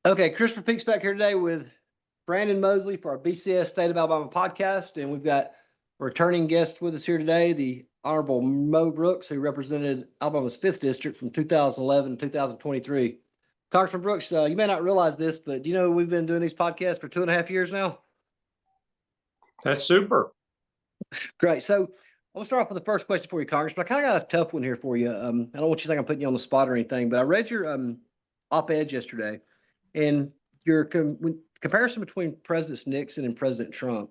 Okay, Christopher Peaks back here today with Brandon Mosley for our BCS State of Alabama podcast, and we've got a returning guest with us here today, the Honorable Mo Brooks, who represented Alabama's 5th District from 2011 to 2023. Congressman Brooks, you may not realize this, but do you know we've been doing these podcasts for 2.5 years now? That's super. Great. So I'll start off with the first question for you, Congressman. I kind of got a tough one here for you. I don't want you to think I'm putting you on the spot or anything, but I read your op-ed yesterday, and your comparison between Presidents Nixon and President Trump.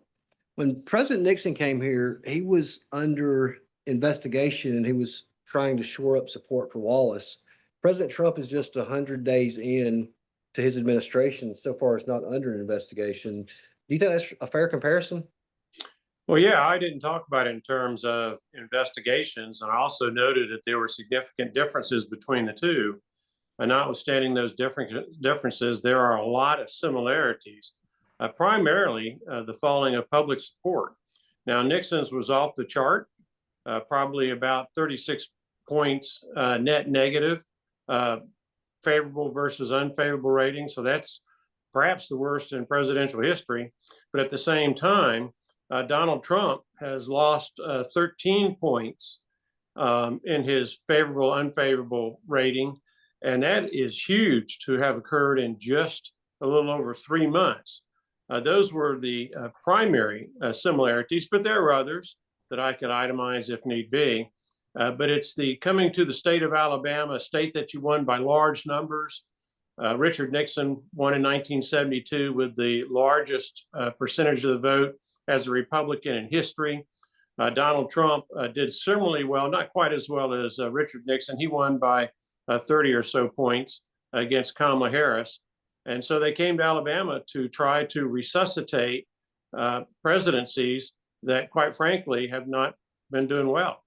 When President Nixon came here, he was under investigation and he was trying to shore up support for Wallace. President Trump is just 100 days in to his administration. So far, it's not under investigation. Do you think that's a fair comparison? Well, yeah, I didn't talk about it in terms of investigations. And I also noted that there were significant differences between the two. And notwithstanding those differences, there are a lot of similarities, primarily the falling of public support. Now, Nixon's was off the chart, probably about 36 points net negative, favorable versus unfavorable rating. So that's perhaps the worst in presidential history. But at the same time, Donald Trump has lost 13 points in his favorable, unfavorable rating. And that is huge to have occurred in just a little over 3 months. Those were the primary similarities, but there are others that I could itemize if need be. But it's the coming to the state of Alabama, a state that you won by large numbers. Richard Nixon won in 1972 with the largest percentage of the vote as a Republican in history. Donald Trump did similarly well, not quite as well as Richard Nixon. He won by 30 or so points against Kamala Harris. And so they came to Alabama to try to resuscitate presidencies that, quite frankly, have not been doing well.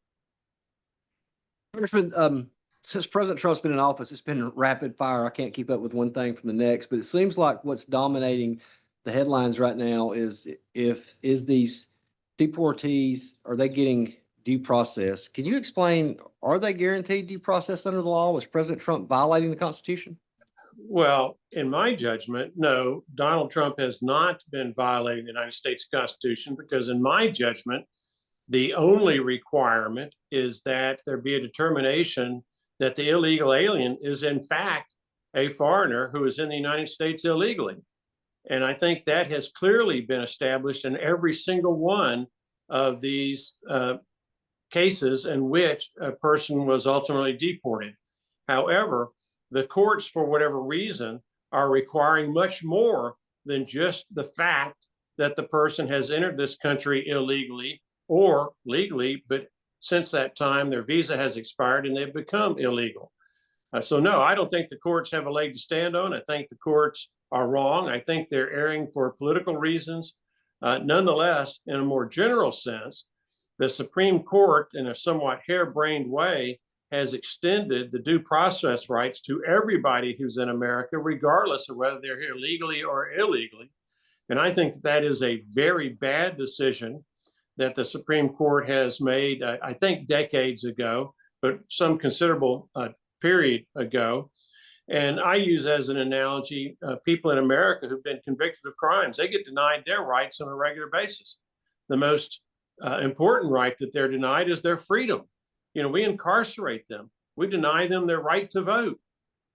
Congressman, since President Trump's been in office, it's been rapid fire. I can't keep up with one thing from the next, but it seems like what's dominating the headlines right now is these deportees, are they getting due process? Can you explain, are they guaranteed due process under the law? Was President Trump violating the Constitution? Well, in my judgment, no, Donald Trump has not been violating the United States Constitution, because in my judgment, the only requirement is that there be a determination that the illegal alien is in fact a foreigner who is in the United States illegally. And I think that has clearly been established in every single one of these cases in which a person was ultimately deported. However, the courts, for whatever reason, are requiring much more than just the fact that the person has entered this country illegally or legally, but since that time, their visa has expired and they've become illegal. So no, I don't think the courts have a leg to stand on. I think the courts are wrong. I think they're erring for political reasons. Nonetheless, in a more general sense, the Supreme Court, in a somewhat harebrained way, has extended the due process rights to everybody who's in America, regardless of whether they're here legally or illegally. And I think that is a very bad decision that the Supreme Court has made, I think decades ago, but some considerable period ago. And I use as an analogy, people in America who've been convicted of crimes, they get denied their rights on a regular basis. The most important right that they're denied is their freedom. You know, we incarcerate them. We deny them their right to vote.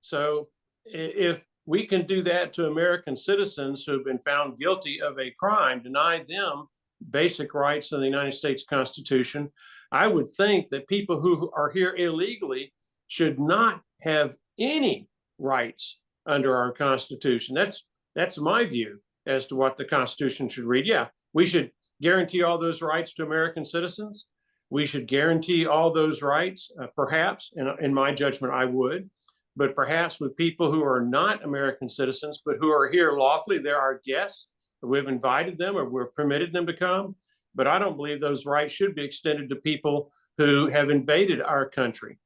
So if we can do that to American citizens who have been found guilty of a crime, deny them basic rights in the United States Constitution, I would think that people who are here illegally should not have any rights under our Constitution. That's my view as to what the Constitution should read. Yeah, we should guarantee all those rights to American citizens. We should guarantee all those rights, perhaps, in my judgment, I would, but perhaps with people who are not American citizens, but who are here lawfully, they're our guests. We've invited them or we've permitted them to come, but I don't believe those rights should be extended to people who have invaded our country.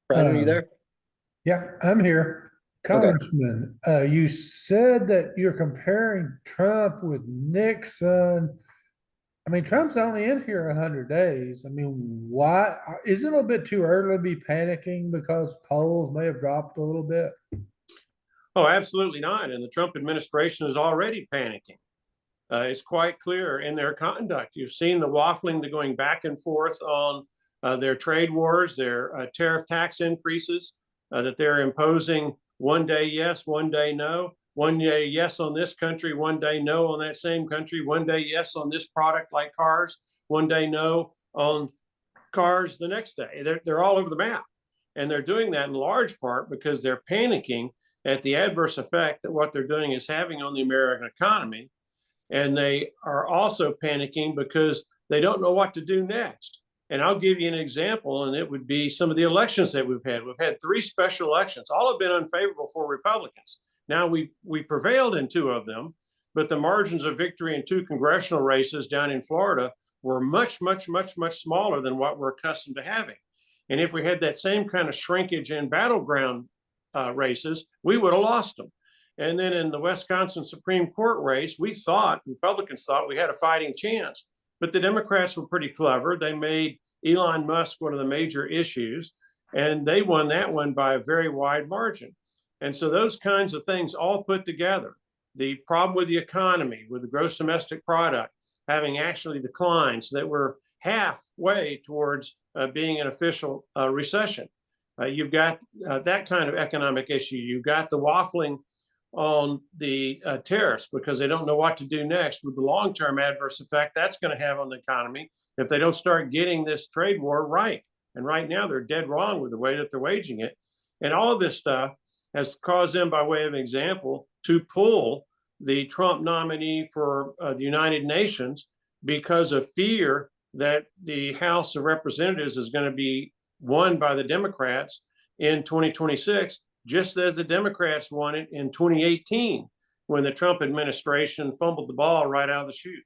Brandon, are you there? Yeah, I'm here. Congressman, you said that you're comparing Trump with Nixon. I mean, Trump's only in here 100 days. I mean, why is it a little bit too early to be panicking because polls may have dropped a little bit? Oh, absolutely not. And the Trump administration is already panicking. It's quite clear in their conduct. You've seen the waffling, the going back and forth on their trade wars, their tariff tax increases that they're imposing one day yes, one day no, one day yes on this country, one day no on that same country, one day yes on this product like cars, one day no on cars the next day. They're all over the map. And they're doing that in large part because they're panicking at the adverse effect that what they're doing is having on the American economy. And they are also panicking because they don't know what to do next. And I'll give you an example, and it would be some of the elections that we've had. We've had 3 special elections. All have been unfavorable for Republicans. Now, we prevailed in 2 of them, but the margins of victory in 2 congressional races down in Florida were much, much, much, much smaller than what we're accustomed to having. And if we had that same kind of shrinkage in battleground races, we would have lost them. And then in the Wisconsin Supreme Court race, Republicans thought we had a fighting chance. But the Democrats were pretty clever. They made Elon Musk one of the major issues, and they won that one by a very wide margin. And so those kinds of things all put together, the problem with the economy, with the gross domestic product having actually declined, so that we're halfway towards being an official recession. You've got that kind of economic issue. You've got the waffling on the tariffs because they don't know what to do next with the long-term adverse effect that's going to have on the economy if they don't start getting this trade war right. And right now they're dead wrong with the way that they're waging it. And all of this stuff has caused them, by way of example, to pull the Trump nominee for the United Nations because of fear that the House of Representatives is going to be won by the Democrats in 2026. Just as the Democrats won it in 2018 when the Trump administration fumbled the ball right out of the chute.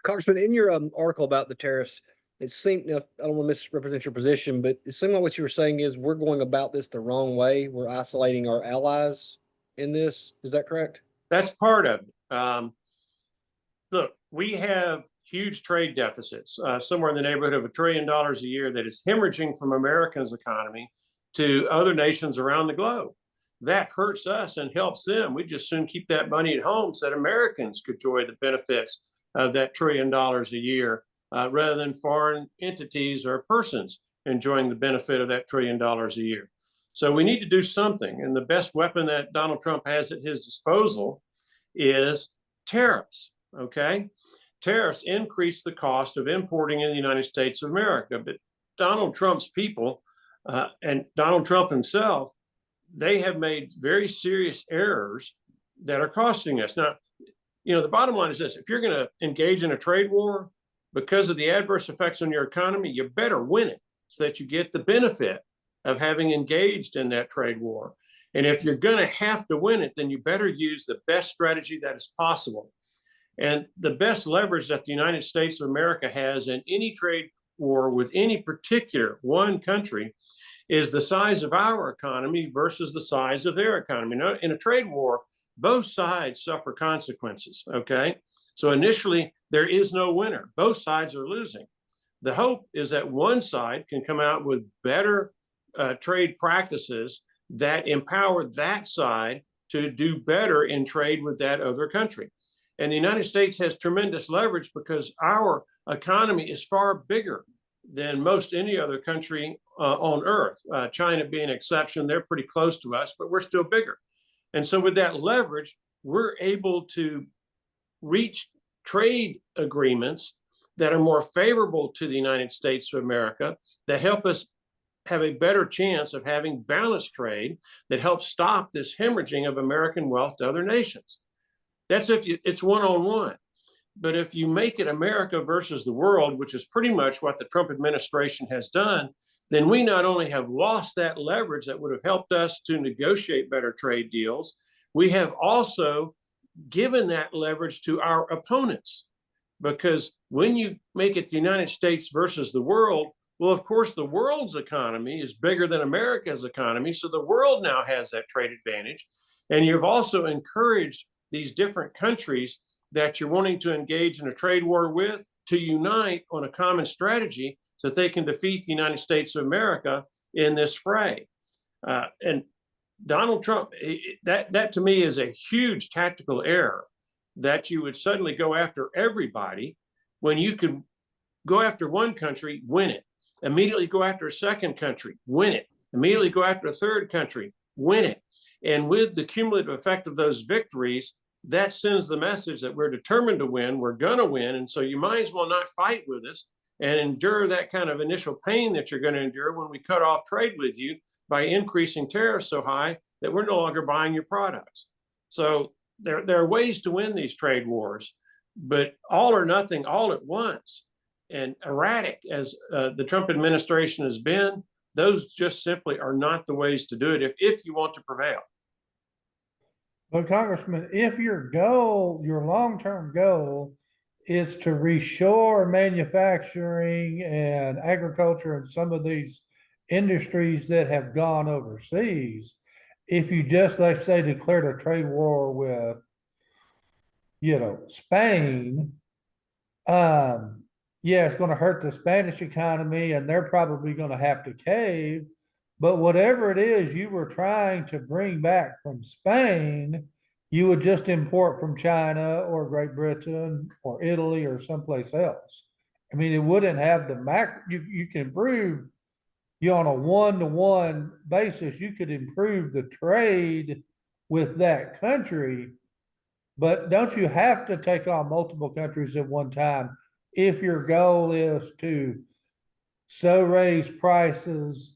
Congressman, in your article about the tariffs, it seemed, I don't want to misrepresent your position, but it seemed like what you were saying is we're going about this the wrong way. We're isolating our allies in this. Is that correct? That's part of it. Look, we have huge trade deficits, somewhere in the neighborhood of $1 trillion a year that is hemorrhaging from America's economy to other nations around the globe. That hurts us and helps them. We just soon keep that money at home so that Americans could enjoy the benefits of that $1 trillion a year rather than foreign entities or persons enjoying the benefit of that $1 trillion a year. So we need to do something. And the best weapon that Donald Trump has at his disposal is tariffs. Okay, tariffs increase the cost of importing in the United States of America. But Donald Trump's people and Donald Trump himself, they have made very serious errors that are costing us. Now, the bottom line is this: if you're going to engage in a trade war because of the adverse effects on your economy, you better win it so that you get the benefit of having engaged in that trade war. And if you're going to have to win it, then you better use the best strategy that is possible. And the best leverage that the United States of America has in any trade war with any particular one country is the size of our economy versus the size of their economy. Now, in a trade war, both sides suffer consequences, okay? So initially, there is no winner. Both sides are losing. The hope is that one side can come out with better trade practices that empower that side to do better in trade with that other country. And the United States has tremendous leverage because our economy is far bigger than most any other country on earth. China being an exception, they're pretty close to us, but we're still bigger. And so with that leverage, we're able to reach trade agreements that are more favorable to the United States of America, that help us have a better chance of having balanced trade, that helps stop this hemorrhaging of American wealth to other nations. That's if it's one-on-one. But if you make it America versus the world, which is pretty much what the Trump administration has done, then we not only have lost that leverage that would have helped us to negotiate better trade deals, we have also given that leverage to our opponents. Because when you make it the United States versus the world, Well, of course, the world's economy is bigger than America's economy. So the world now has that trade advantage. And you've also encouraged these different countries that you're wanting to engage in a trade war with to unite on a common strategy so that they can defeat the United States of America in this fray. And Donald Trump, that to me is a huge tactical error, that you would suddenly go after everybody when you could go after one country, win it, immediately go after a second country, win it, immediately go after a third country, win it. And with the cumulative effect of those victories, that sends the message that we're determined to win, we're going to win. And so you might as well not fight with us and endure that kind of initial pain that you're going to endure when we cut off trade with you by increasing tariffs so high that we're no longer buying your products. So there are ways to win these trade wars, but all or nothing, all at once, and erratic as the Trump administration has been, those just simply are not the ways to do it if you want to prevail. But Congressman, if your goal, your long-term goal is to reshore manufacturing and agriculture and some of these industries that have gone overseas, if you just, let's say, declared a trade war with, Spain, yeah, it's going to hurt the Spanish economy and they're probably going to have to cave. But whatever it is you were trying to bring back from Spain, you would just import from China or Great Britain or Italy or someplace else. I mean, it wouldn't have the you can improve, on a one-to-one basis, you could improve the trade with that country, but don't you have to take on multiple countries at one time if your goal is to so raise prices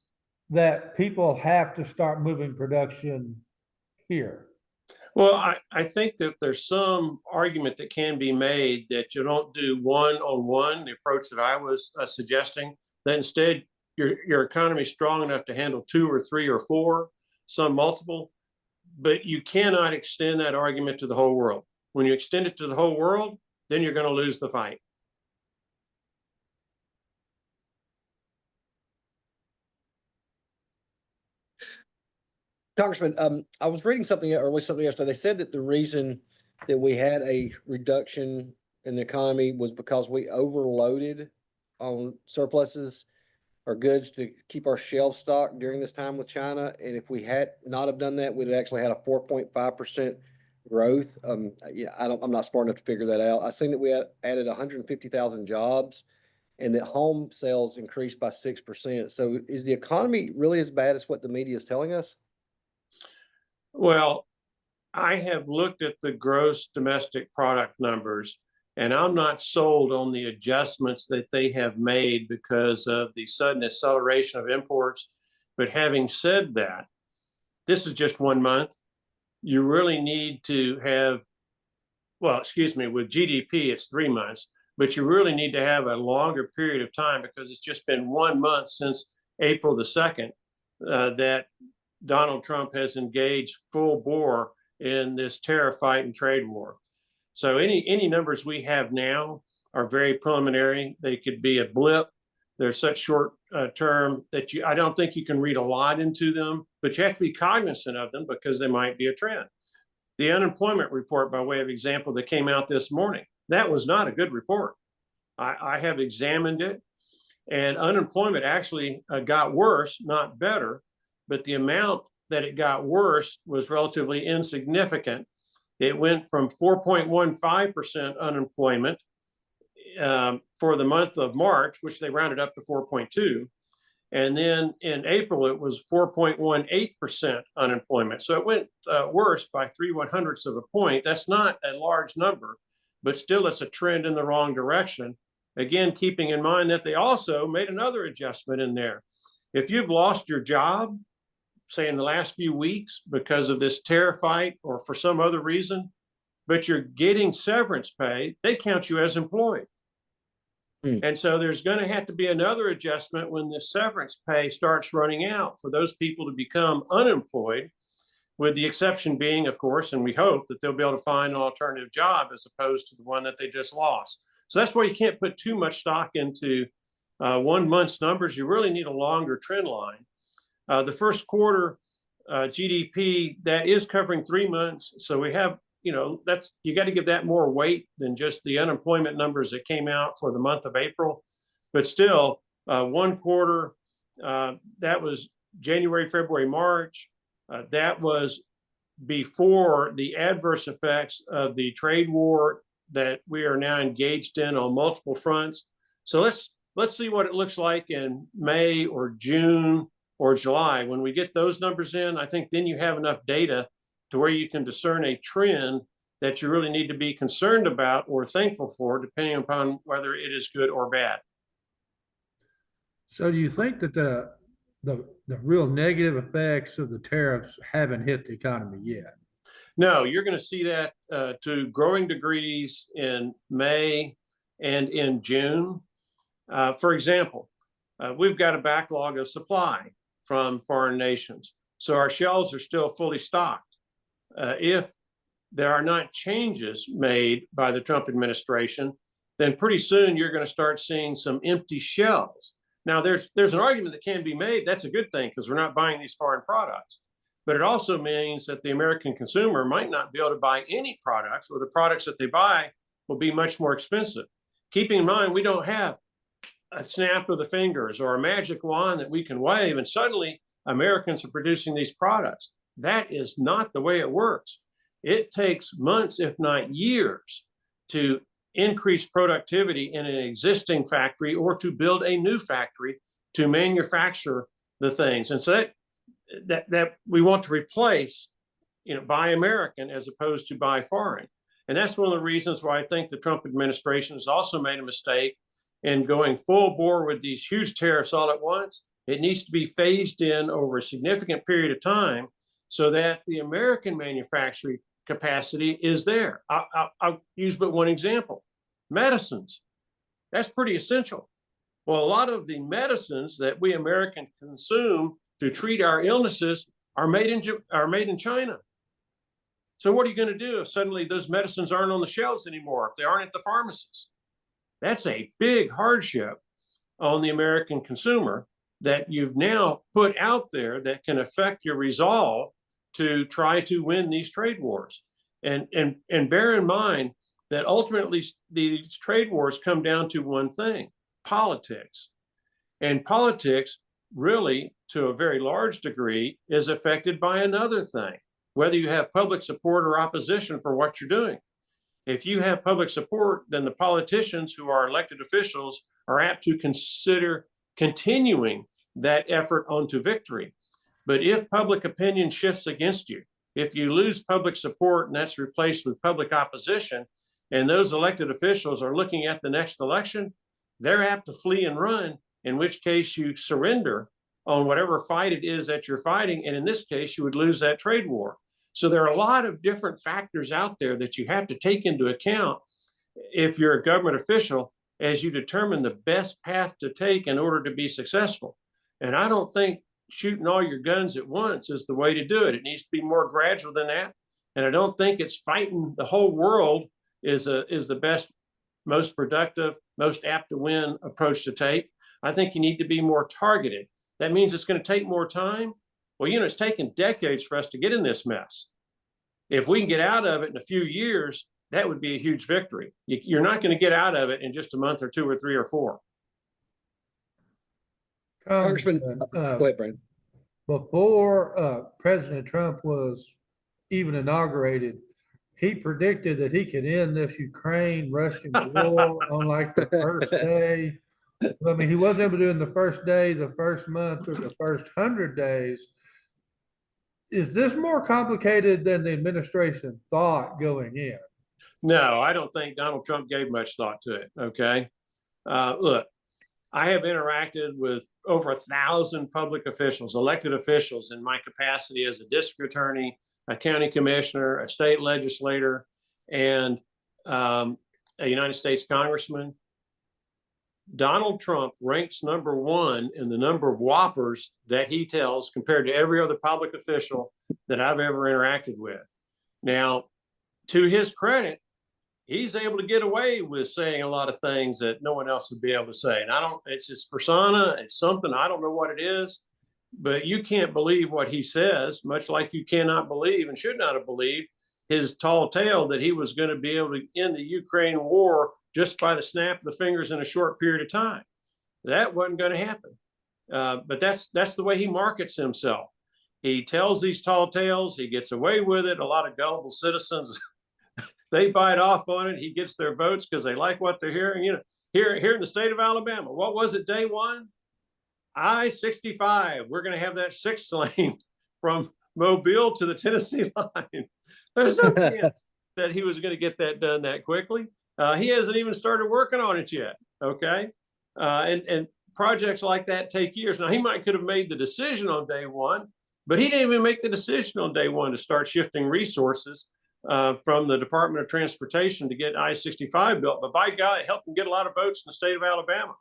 that people have to start moving production here? Well, I think that there's some argument that can be made that you don't do one-on-one, the approach that I was suggesting, that instead your economy is strong enough to handle 2 or 3 or 4, some multiple, but you cannot extend that argument to the whole world. When you extend it to the whole world, then you're going to lose the fight. Congressman, I was reading something yesterday. They said that the reason that we had a reduction in the economy was because we overloaded on surpluses or goods to keep our shelves stocked during this time with China. And if we had not have done that, we'd have actually had a 4.5% growth. Yeah, I'm not smart enough to figure that out. I seen that we added 150,000 jobs and that home sales increased by 6%. So is the economy really as bad as what the media is telling us? Well, I have looked at the gross domestic product numbers, and I'm not sold on the adjustments that they have made because of the sudden acceleration of imports. But having said that, this is just 1 month. You really need to have, with GDP, it's 3 months, but you really need to have a longer period of time because it's just been 1 month since April the 2nd that Donald Trump has engaged full bore in this tariff fight and trade war. So any numbers we have now are very preliminary. They could be a blip. They're such short term that I don't think you can read a lot into them, but you have to be cognizant of them because they might be a trend. The unemployment report, by way of example, that came out this morning, that was not a good report. I have examined it, and unemployment actually got worse, not better. But the amount that it got worse was relatively insignificant. It went from 4.15% unemployment for the month of March, which they rounded up to 4.2. And then in April, it was 4.18% unemployment. So it went worse by 0.03 of a point. That's not a large number, but still it's a trend in the wrong direction. Again, keeping in mind that they also made another adjustment in there. If you've lost your job, say in the last few weeks because of this tariff fight or for some other reason, but you're getting severance pay, they count you as employed. And so there's going to have to be another adjustment when the severance pay starts running out for those people to become unemployed, with the exception being, of course, and we hope that they'll be able to find an alternative job as opposed to the one that they just lost. So that's why you can't put too much stock into 1 month's numbers. You really need a longer trend line. The first quarter GDP, that is covering 3 months. So we have, you got to give that more weight than just the unemployment numbers that came out for the month of April. But still, 1 quarter, that was January, February, March. That was before the adverse effects of the trade war that we are now engaged in on multiple fronts. So let's see what it looks like in May or June or July. When we get those numbers in, I think then you have enough data to where you can discern a trend that you really need to be concerned about or thankful for, depending upon whether it is good or bad. So do you think that the real negative effects of the tariffs haven't hit the economy yet? No, you're going to see that to growing degrees in May and in June. For example, we've got a backlog of supply from foreign nations. So our shelves are still fully stocked. If there are not changes made by the Trump administration, then pretty soon you're going to start seeing some empty shelves. Now, there's an argument that can be made. That's a good thing because we're not buying these foreign products. But it also means that the American consumer might not be able to buy any products, or the products that they buy will be much more expensive. Keeping in mind, we don't have a snap of the fingers or a magic wand that we can wave, and suddenly Americans are producing these products. That is not the way it works. It takes months, if not years, to increase productivity in an existing factory or to build a new factory to manufacture the things. And so that we want to replace, buy American as opposed to buy foreign. And that's one of the reasons why I think the Trump administration has also made a mistake in going full bore with these huge tariffs all at once. It needs to be phased in over a significant period of time so that the American manufacturing capacity is there. I'll use but one example. Medicines. That's pretty essential. Well, a lot of the medicines that we Americans consume to treat our illnesses are made in China. So what are you going to do if suddenly those medicines aren't on the shelves anymore, if they aren't at the pharmacies? That's a big hardship on the American consumer that you've now put out there that can affect your resolve to try to win these trade wars. And bear in mind that ultimately these trade wars come down to one thing: politics. And politics really, to a very large degree, is affected by another thing, whether you have public support or opposition for what you're doing. If you have public support, then the politicians who are elected officials are apt to consider continuing that effort onto victory. But if public opinion shifts against you, if you lose public support and that's replaced with public opposition, and those elected officials are looking at the next election, they're apt to flee and run, in which case you surrender on whatever fight it is that you're fighting. And in this case, you would lose that trade war. So there are a lot of different factors out there that you have to take into account if you're a government official as you determine the best path to take in order to be successful. And I don't think shooting all your guns at once is the way to do it. It needs to be more gradual than that. And I don't think it's fighting the whole world is the best, most productive, most apt to win approach to take. I think you need to be more targeted. That means it's going to take more time. Well, it's taken decades for us to get in this mess. If we can get out of it in a few years, that would be a huge victory. You're not going to get out of it in just a month or 2 or 3 or 4. Congressman, go ahead, Brandon. Before President Trump was even inaugurated, he predicted that he could end this Ukraine-Russian war on like the first day. I mean, he wasn't able to do it in the first day, the first month, or the first 100 days. Is this more complicated than the administration thought going in? No, I don't think Donald Trump gave much thought to it. Okay. Look, I have interacted with over 1,000 public officials, elected officials, in my capacity as a district attorney, a county commissioner, a state legislator, and a United States congressman. Donald Trump ranks #1 in the number of whoppers that he tells compared to every other public official that I've ever interacted with. Now, to his credit, he's able to get away with saying a lot of things that no one else would be able to say. And it's his persona, it's something, I don't know what it is, but you can't believe what he says, much like you cannot believe and should not have believed his tall tale that he was going to be able to end the Ukraine war just by the snap of the fingers in a short period of time. That wasn't going to happen. But that's the way he markets himself. He tells these tall tales, he gets away with it. A lot of gullible citizens, they bite off on it. He gets their votes because they like what they're hearing. You know, here in the state of Alabama, what was it day one? I-65. We're going to have that 6 lane from Mobile to the Tennessee line. There's no chance that he was going to get that done that quickly. He hasn't even started working on it yet. Okay. And projects like that take years. Now, he could have made the decision on day one, but he didn't even make the decision on day one to start shifting resources from the Department of Transportation to get I-65 built. But by God, it helped him get a lot of votes in the state of Alabama.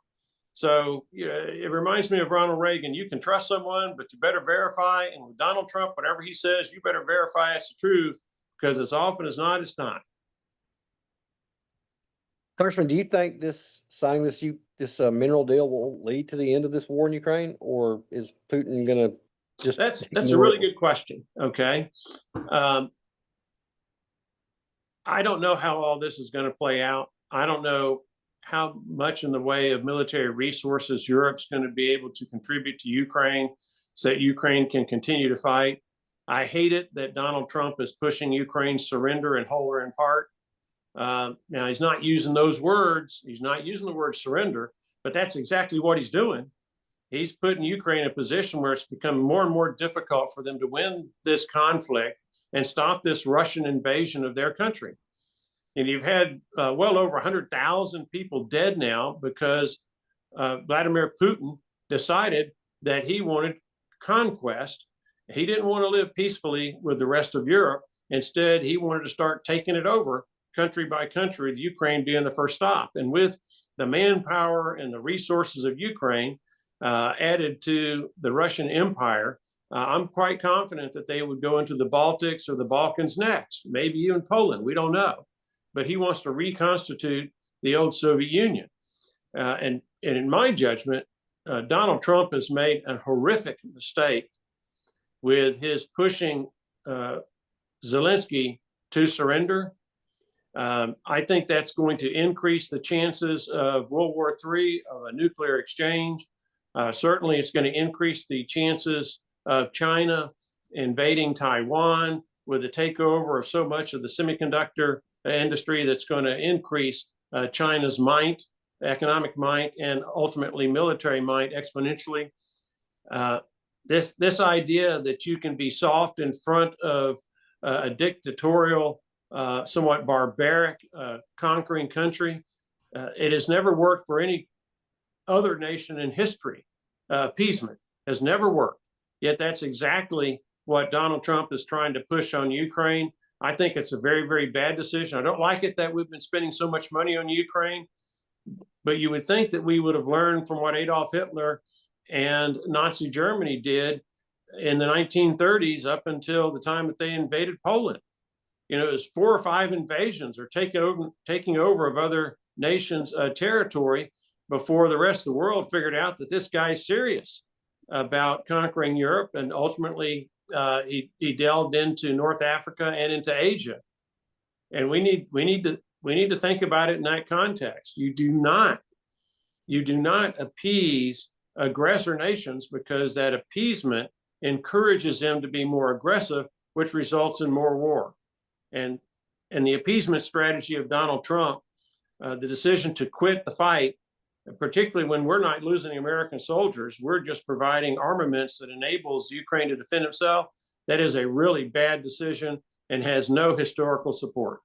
So it reminds me of Ronald Reagan. You can trust someone, but you better verify. And with Donald Trump, whatever he says, you better verify it's the truth, because as often as not, it's not. Congressman, do you think signing this mineral deal will lead to the end of this war in Ukraine, or is Putin going to just? That's a really good question. Okay. I don't know how all this is going to play out. I don't know how much in the way of military resources Europe's going to be able to contribute to Ukraine so that Ukraine can continue to fight. I hate it that Donald Trump is pushing Ukraine's surrender in whole or in part. Now, he's not using those words. He's not using the word surrender, but that's exactly what he's doing. He's putting Ukraine in a position where it's become more and more difficult for them to win this conflict and stop this Russian invasion of their country. And you've had well over 100,000 people dead now because Vladimir Putin decided that he wanted conquest. He didn't want to live peacefully with the rest of Europe. Instead, he wanted to start taking it over country by country, the Ukraine being the first stop. And with the manpower and the resources of Ukraine added to the Russian Empire, I'm quite confident that they would go into the Baltics or the Balkans next, maybe even Poland. We don't know. But he wants to reconstitute the old Soviet Union. And in my judgment, Donald Trump has made a horrific mistake with his pushing Zelensky to surrender. I think that's going to increase the chances of World War III, of a nuclear exchange. Certainly, it's going to increase the chances of China invading Taiwan with the takeover of so much of the semiconductor industry that's going to increase China's might, economic might, and ultimately military might exponentially. This idea that you can be soft in front of a dictatorial, somewhat barbaric, conquering country, it has never worked for any other nation in history. Appeasement has never worked. Yet that's exactly what Donald Trump is trying to push on Ukraine. I think it's a very, very bad decision. I don't like it that we've been spending so much money on Ukraine, but you would think that we would have learned from what Adolf Hitler and Nazi Germany did in the 1930s up until the time that they invaded Poland. You know, it was 4 or 5 invasions or taking over of other nations' territory before the rest of the world figured out that this guy's serious about conquering Europe, and ultimately he delved into North Africa and into Asia. And we need to think about it in that context. You do not appease aggressor nations, because that appeasement encourages them to be more aggressive, which results in more war. And the appeasement strategy of Donald Trump, the decision to quit the fight, particularly when we're not losing American soldiers, we're just providing armaments that enables Ukraine to defend itself. That is a really bad decision and has no historical support.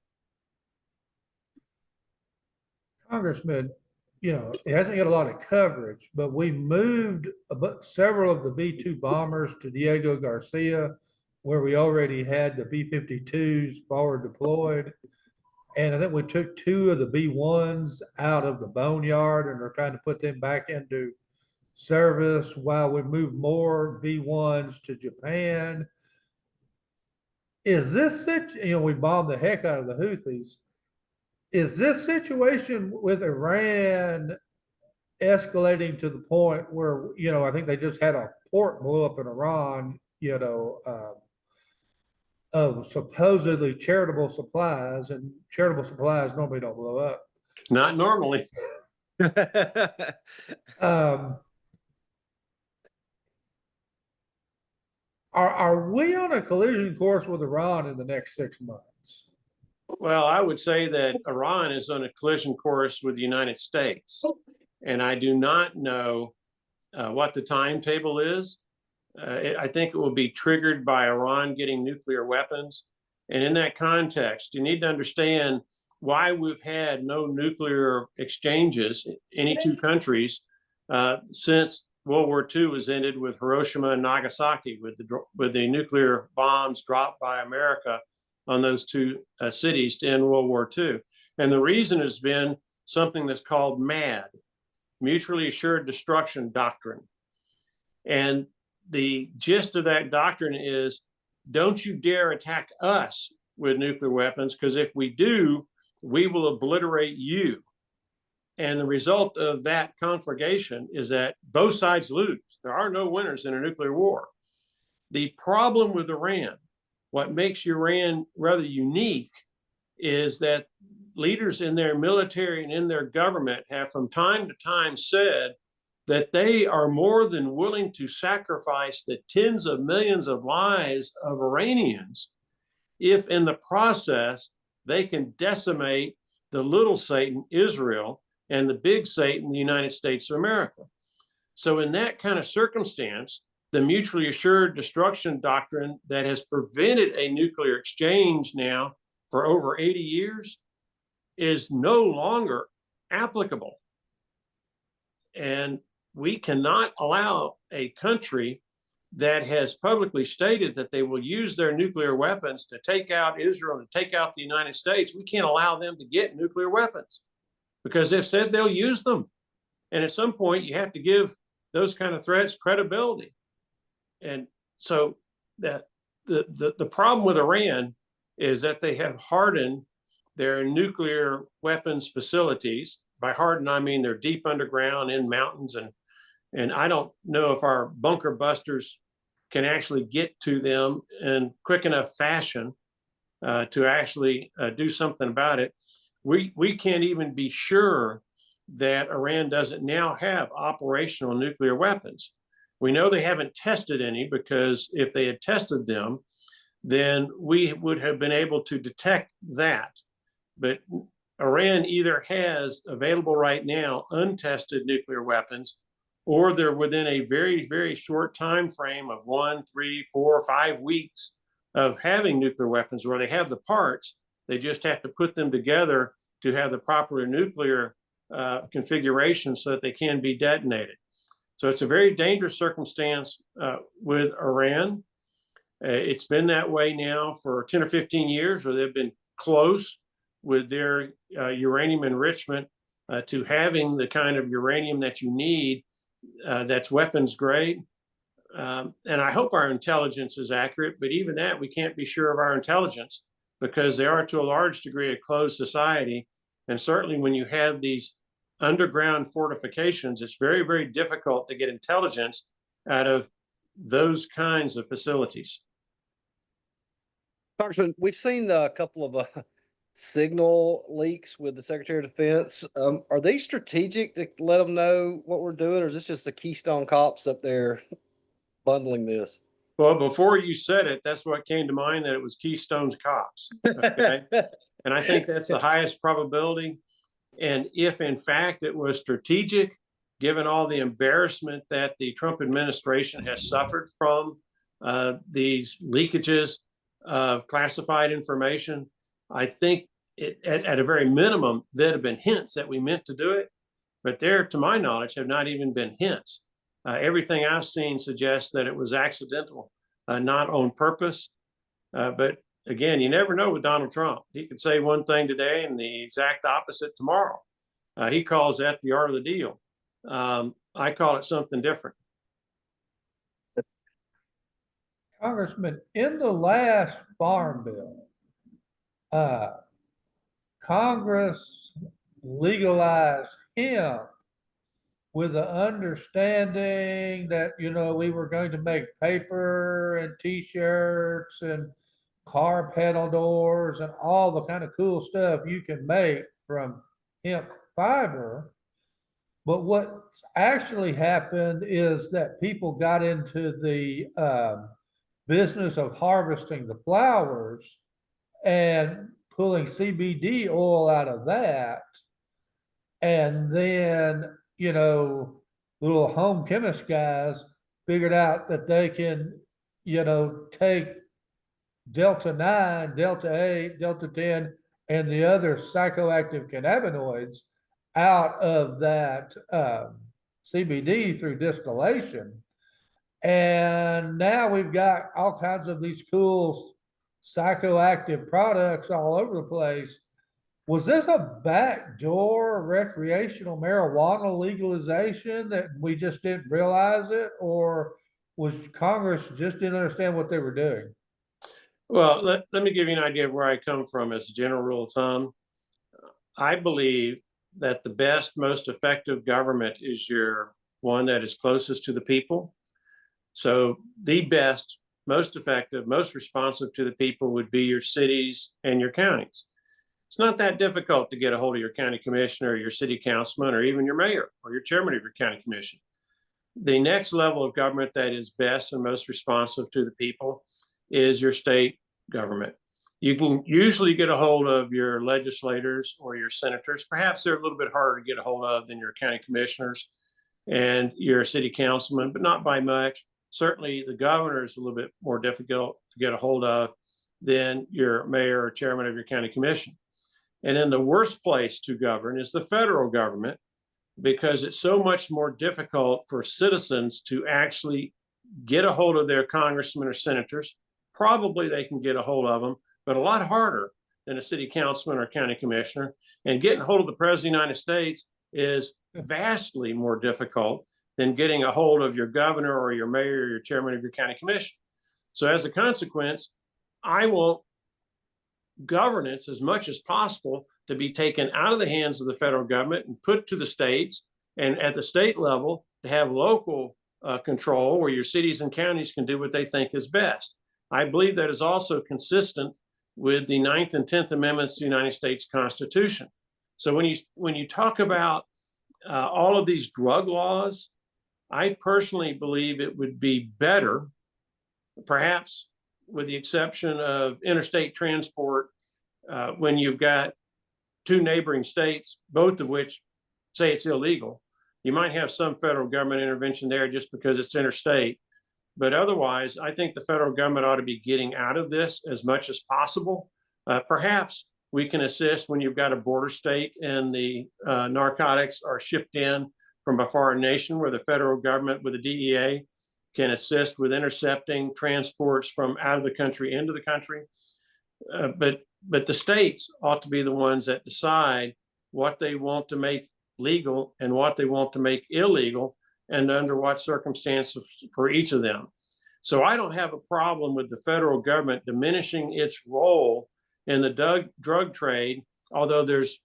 Congressman, you know, it hasn't got a lot of coverage, but we moved several of the B-2 bombers to Diego Garcia, where we already had the B-52s forward deployed. And I think we took 2 of the B-1s out of the boneyard and are trying to put them back into service while we move more B-1s to Japan. Is this such, you know, we bombed the heck out of the Houthis. is this situation with Iran escalating to the point where, I think they just had a port blow up in Iran, of supposedly charitable supplies, and charitable supplies normally don't blow up. Not normally. Um, are we on a collision course with Iran in the next 6 months? Well, I would say that Iran is on a collision course with the United States. And I do not know what the timetable is. I think it will be triggered by Iran getting nuclear weapons. And in that context, you need to understand why we've had no nuclear exchanges, any two countries, since World War II was ended with Hiroshima and Nagasaki, with the nuclear bombs dropped by America on those two cities to end World War II. And the reason has been something that's called MAD, Mutually Assured Destruction Doctrine. And the gist of that doctrine is, don't you dare attack us with nuclear weapons, because if we do, we will obliterate you. And the result of that conflagration is that both sides lose. There are no winners in a nuclear war. The problem with Iran, what makes Iran rather unique, is that leaders in their military and in their government have from time to time said that they are more than willing to sacrifice the tens of millions of lives of Iranians if in the process they can decimate the little Satan, Israel, and the big Satan, the United States of America. So in that kind of circumstance, the mutually assured destruction doctrine that has prevented a nuclear exchange now for over 80 years is no longer applicable. And we cannot allow a country that has publicly stated that they will use their nuclear weapons to take out Israel and take out the United States. We can't allow them to get nuclear weapons because they've said they'll use them. And at some point, you have to give those kind of threats credibility. And so that the problem with Iran is that they have hardened their nuclear weapons facilities. By hardened, I mean they're deep underground in mountains, and I don't know if our bunker busters can actually get to them in quick enough fashion to actually do something about it. We can't even be sure that Iran doesn't now have operational nuclear weapons. We know they haven't tested any, because if they had tested them, then we would have been able to detect that. But Iran either has available right now untested nuclear weapons, or they're within a very, very short time frame of 1, 3, 4, 5 weeks of having nuclear weapons, where they have the parts. They just have to put them together to have the proper nuclear configuration so that they can be detonated. So it's a very dangerous circumstance with Iran. It's been that way now for 10 or 15 years, where they've been close with their uranium enrichment to having the kind of uranium that you need that's weapons grade. And I hope our intelligence is accurate, but even that, we can't be sure of our intelligence, because they are to a large degree a closed society. And certainly when you have these underground fortifications, it's very, very difficult to get intelligence out of those kinds of facilities. Congressman, we've seen a couple of signal leaks with the Secretary of Defense. Are they strategic to let them know what we're doing, or is this just the Keystone cops up there bundling this? Well, before you said it, that's what came to mind, that it was Keystone's cops. Okay? And I think that's the highest probability. And if in fact it was strategic, given all the embarrassment that the Trump administration has suffered from these leakages of classified information, I think at a very minimum, there'd have been hints that we meant to do it. But there, to my knowledge, have not even been hints. Everything I've seen suggests that it was accidental, not on purpose. But again, you never know with Donald Trump. He could say one thing today and the exact opposite tomorrow. He calls that the art of the deal. I call it something different. Congressman, in the last farm bill, Congress legalized hemp with the understanding that, you know, we were going to make paper and t-shirts and car pedal doors and all the kind of cool stuff you can make from hemp fiber. But what's actually happened is that people got into the business of harvesting the flowers and pulling CBD oil out of that. And then, you know, little home chemist guys figured out that they can, you know, take Delta 9, Delta 8, Delta 10, and the other psychoactive cannabinoids out of that CBD through distillation. And now we've got all kinds of these cool psychoactive products all over the place. Was this a backdoor recreational marijuana legalization that we just didn't realize it, or was Congress just didn't understand what they were doing? Well, let me give you an idea of where I come from as a general rule of thumb. I believe that the best, most effective government is your one that is closest to the people. So the best, most effective, most responsive to the people would be your cities and your counties. It's not that difficult to get a hold of your county commissioner or your city councilman or even your mayor or your chairman of your county commission. The next level of government that is best and most responsive to the people is your state government. You can usually get a hold of your legislators or your senators. Perhaps they're a little bit harder to get a hold of than your county commissioners and your city councilman, but not by much. Certainly the governor is a little bit more difficult to get a hold of than your mayor or chairman of your county commission. And then the worst place to govern is the federal government, because it's so much more difficult for citizens to actually get a hold of their congressmen or senators. Probably they can get a hold of them, but a lot harder than a city councilman or county commissioner. And getting a hold of the president of the United States is vastly more difficult than getting a hold of your governor or your mayor or your chairman of your county commission. So as a consequence, I want governance as much as possible to be taken out of the hands of the federal government and put to the states, and at the state level to have local control where your cities and counties can do what they think is best. I believe that is also consistent with the 9th and 10th Amendments to the United States Constitution. So when you talk about all of these drug laws, I personally believe it would be better, perhaps with the exception of interstate transport, when you've got two neighboring states, both of which say it's illegal. You might have some federal government intervention there just because it's interstate. But otherwise, I think the federal government ought to be getting out of this as much as possible. Perhaps we can assist when you've got a border state and the narcotics are shipped in from a foreign nation, where the federal government with the DEA can assist with intercepting transports from out of the country into the country. But the states ought to be the ones that decide what they want to make legal and what they want to make illegal, and under what circumstances for each of them. So I don't have a problem with the federal government diminishing its role in the drug trade, although there's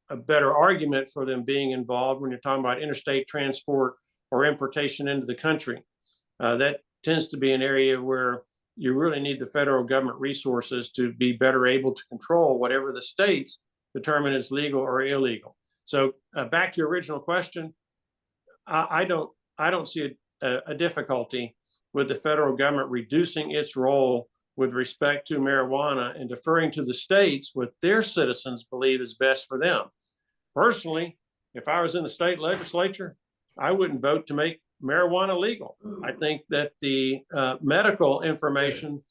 a better argument for them being involved when you're talking about interstate transport or importation into the country. That tends to be an area where you really need the federal government resources to be better able to control whatever the states determine is legal or illegal. So back to your original question, I don't see a difficulty with the federal government reducing its role with respect to marijuana and deferring to the states what their citizens believe is best for them. Personally, if I was in the state legislature, I wouldn't vote to make marijuana legal. I think that the medical information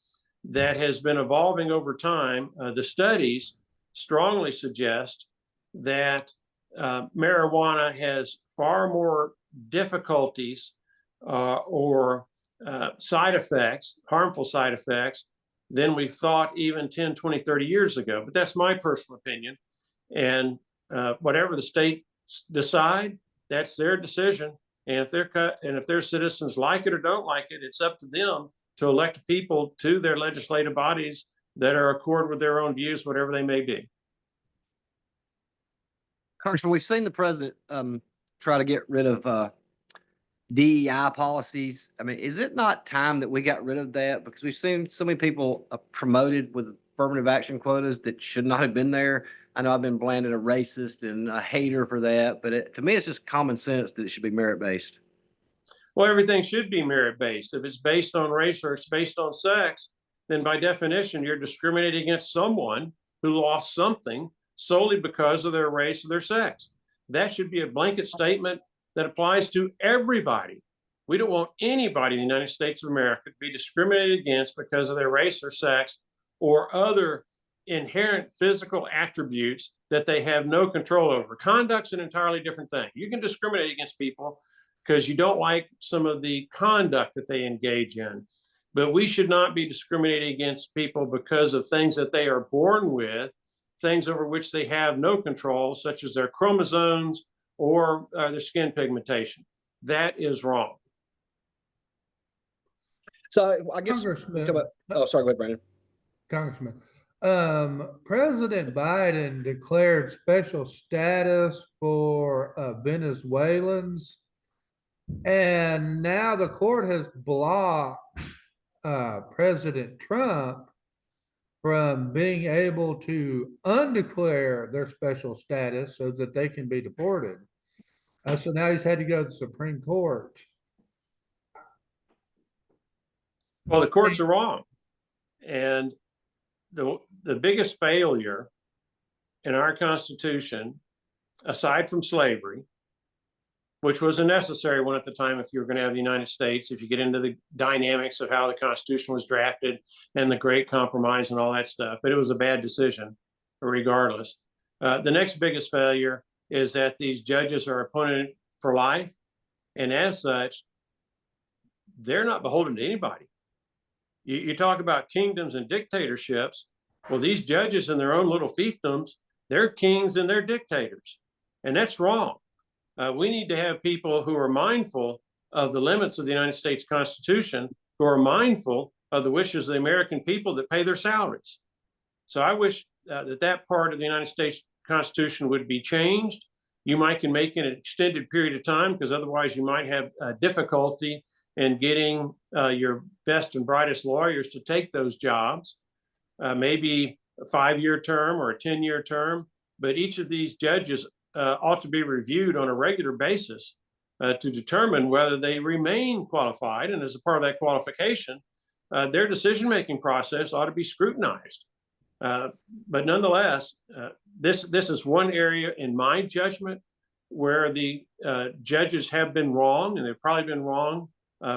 that has been evolving over time, the studies strongly suggest that marijuana has far more difficulties or side effects, harmful side effects, than we thought even 10, 20, 30 years ago. But that's my personal opinion. And whatever the states decide, that's their decision. And if their citizens like it or don't like it, it's up to them to elect people to their legislative bodies that are accord with their own views, whatever they may be. Congressman, we've seen the president try to get rid of DEI policies. I mean, is it not time that we got rid of that? Because we've seen so many people promoted with affirmative action quotas that should not have been there. I know I've been branded a racist and a hater for that, but to me, it's just common sense that it should be merit-based. Well, everything should be merit-based. If it's based on race or it's based on sex, then by definition, you're discriminating against someone who lost something solely because of their race or their sex. That should be a blanket statement that applies to everybody. We don't want anybody in the United States of America to be discriminated against because of their race or sex or other inherent physical attributes that they have no control over. Conduct's an entirely different thing. You can discriminate against people because you don't like some of the conduct that they engage in. But we should not be discriminating against people because of things that they are born with, things over which they have no control, such as their chromosomes or their skin pigmentation. That is wrong. So I guess, Congressman, oh, sorry, go ahead, Brandon. Congressman, President Biden declared special status for Venezuelans, and now the court has blocked President Trump from being able to undeclare their special status so that they can be deported. So now he's had to go to the Supreme Court. Well, the courts are wrong. And the biggest failure in our Constitution, aside from slavery, which was a necessary one at the time if you were going to have the United States, if you get into the dynamics of how the Constitution was drafted and the Great Compromise and all that stuff, but it was a bad decision regardless. The next biggest failure is that these judges are appointed for life, and as such, they're not beholden to anybody. You talk about kingdoms and dictatorships. Well, these judges in their own little fiefdoms, they're kings and they're dictators, and that's wrong. We need to have people who are mindful of the limits of the United States Constitution, who are mindful of the wishes of the American people that pay their salaries. So I wish that part of the United States Constitution would be changed. You can make an extended period of time, because otherwise you might have difficulty in getting your best and brightest lawyers to take those jobs, maybe a 5-year term or a 10-year term. But each of these judges ought to be reviewed on a regular basis to determine whether they remain qualified. And as a part of that qualification, their decision-making process ought to be scrutinized. But nonetheless, this is one area in my judgment where the judges have been wrong, and they've probably been wrong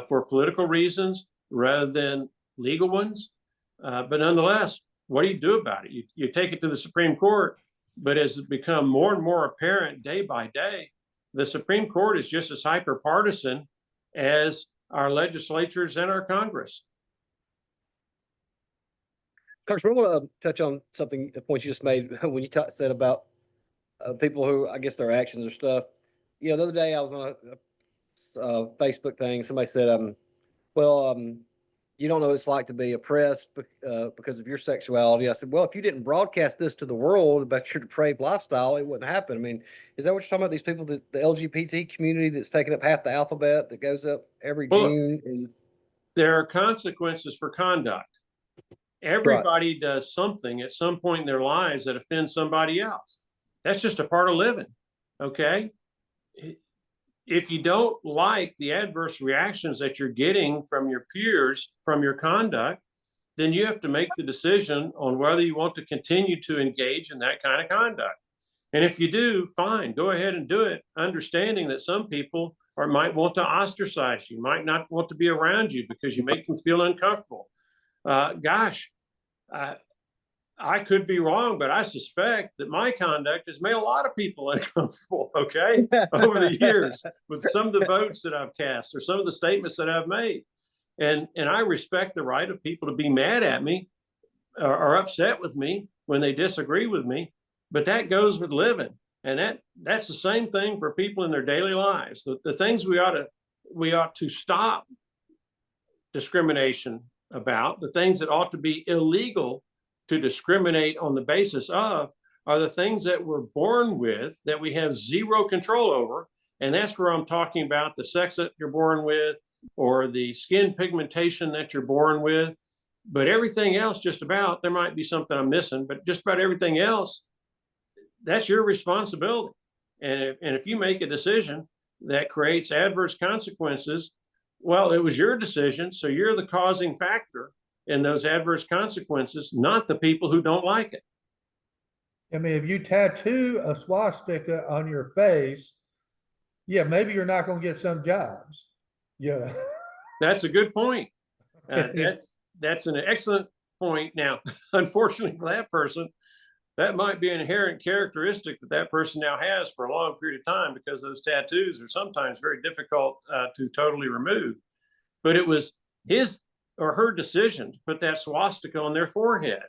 for political reasons rather than legal ones. But nonetheless, what do you do about it? You take it to the Supreme Court, but as it become more and more apparent day by day, the Supreme Court is just as hyper-partisan as our legislatures and our Congress. Congressman, I want to touch on something, a point you just made when you said about people who, I guess, their actions or stuff. You know, the other day I was on a Facebook thing. Somebody said, you don't know what it's like to be oppressed because of your sexuality. I said, well, if you didn't broadcast this to the world about your depraved lifestyle, it wouldn't happen. I mean, is that what you're talking about? These people, the LGBT community that's taking up half the alphabet that goes up every June? And there are consequences for conduct. Everybody does something at some point in their lives that offends somebody else. That's just a part of living, okay? If you don't like the adverse reactions that you're getting from your peers, from your conduct, then you have to make the decision on whether you want to continue to engage in that kind of conduct. And if you do, fine, go ahead and do it, understanding that some people might want to ostracize you, might not want to be around you because you make them feel uncomfortable. I could be wrong, but I suspect that my conduct has made a lot of people uncomfortable, okay, over the years with some of the votes that I've cast or some of the statements that I've made. And I respect the right of people to be mad at me or upset with me when they disagree with me, but that goes with living. And that's the same thing for people in their daily lives. The things we ought to stop discrimination about, the things that ought to be illegal to discriminate on the basis of, are the things that we're born with that we have zero control over. And that's where I'm talking about the sex that you're born with or the skin pigmentation that you're born with. But everything else, just about, there might be something I'm missing, but just about everything else, that's your responsibility. And if you make a decision that creates adverse consequences, well, it was your decision. So you're the causing factor in those adverse consequences, not the people who don't like it. I mean, if you tattoo a swastika on your face, yeah, maybe you're not going to get some jobs. Yeah. That's a good point. That's an excellent point. Now, unfortunately for that person, that might be an inherent characteristic that that person now has for a long period of time, because those tattoos are sometimes very difficult to totally remove. But it was his or her decision to put that swastika on their forehead,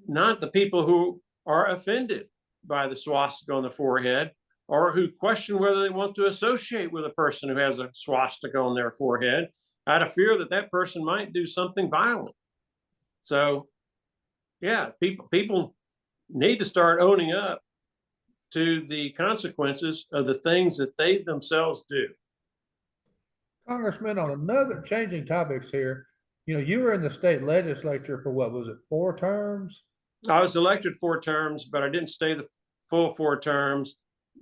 not the people who are offended by the swastika on the forehead or who question whether they want to associate with a person who has a swastika on their forehead out of fear that that person might do something violent. So, yeah, people need to start owning up to the consequences of the things that they themselves do. Congressman, on another changing topics here, you know, you were in the state legislature for what was it, 4 terms? I was elected 4 terms, but I didn't stay the full 4 terms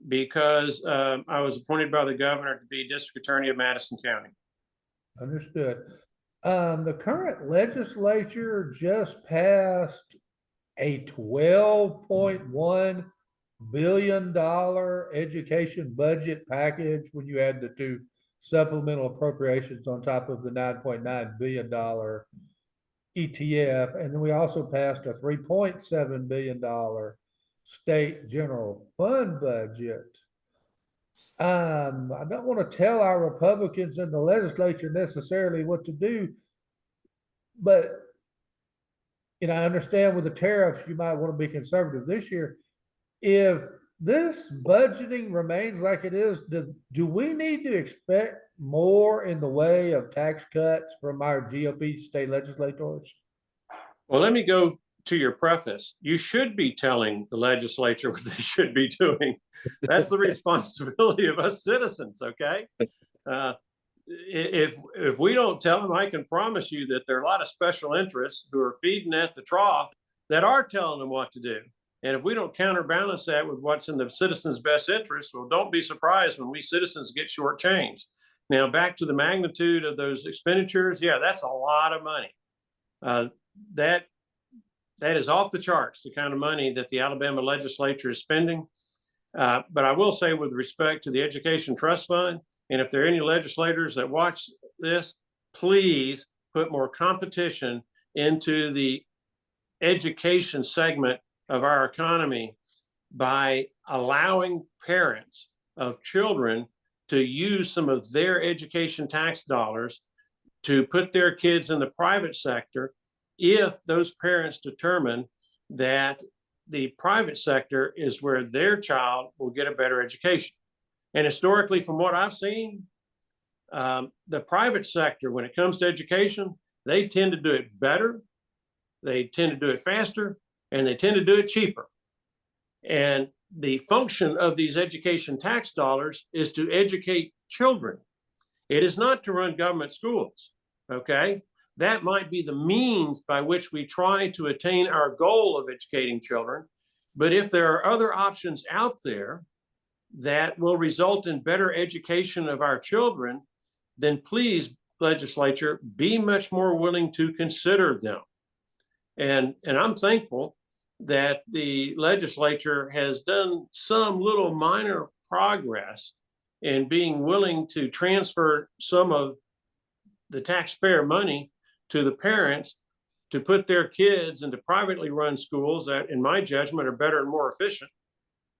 because I was appointed by the governor to be district attorney of Madison County. Understood. The current legislature just passed a $12.1 billion education budget package when you add the 2 supplemental appropriations on top of the $9.9 billion ETF. And then we also passed a $3.7 billion state general fund budget. I don't want to tell our Republicans in the legislature necessarily what to do, but you know, I understand with the tariffs, you might want to be conservative this year. If this budgeting remains like it is, do we need to expect more in the way of tax cuts from our GOP state legislators? Well, let me go to your preface. You should be telling the legislature what they should be doing. That's the responsibility of us citizens, okay? If we don't tell them, I can promise you that there are a lot of special interests who are feeding at the trough that are telling them what to do. And if we don't counterbalance that with what's in the citizens' best interest, well, don't be surprised when we citizens get shortchanged. Now, back to the magnitude of those expenditures, yeah, that's a lot of money. That is off the charts, the kind of money that the Alabama legislature is spending. But I will say, with respect to the Education Trust Fund, and if there are any legislators that watch this, please put more competition into the education segment of our economy by allowing parents of children to use some of their education tax dollars to put their kids in the private sector if those parents determine that the private sector is where their child will get a better education. And historically, from what I've seen, the private sector, when it comes to education, they tend to do it better, they tend to do it faster, and they tend to do it cheaper. And the function of these education tax dollars is to educate children. It is not to run government schools, okay? That might be the means by which we try to attain our goal of educating children. But if there are other options out there that will result in better education of our children, then please, legislature, be much more willing to consider them. And I'm thankful that the legislature has done some little minor progress in being willing to transfer some of the taxpayer money to the parents to put their kids into privately run schools that, in my judgment, are better and more efficient.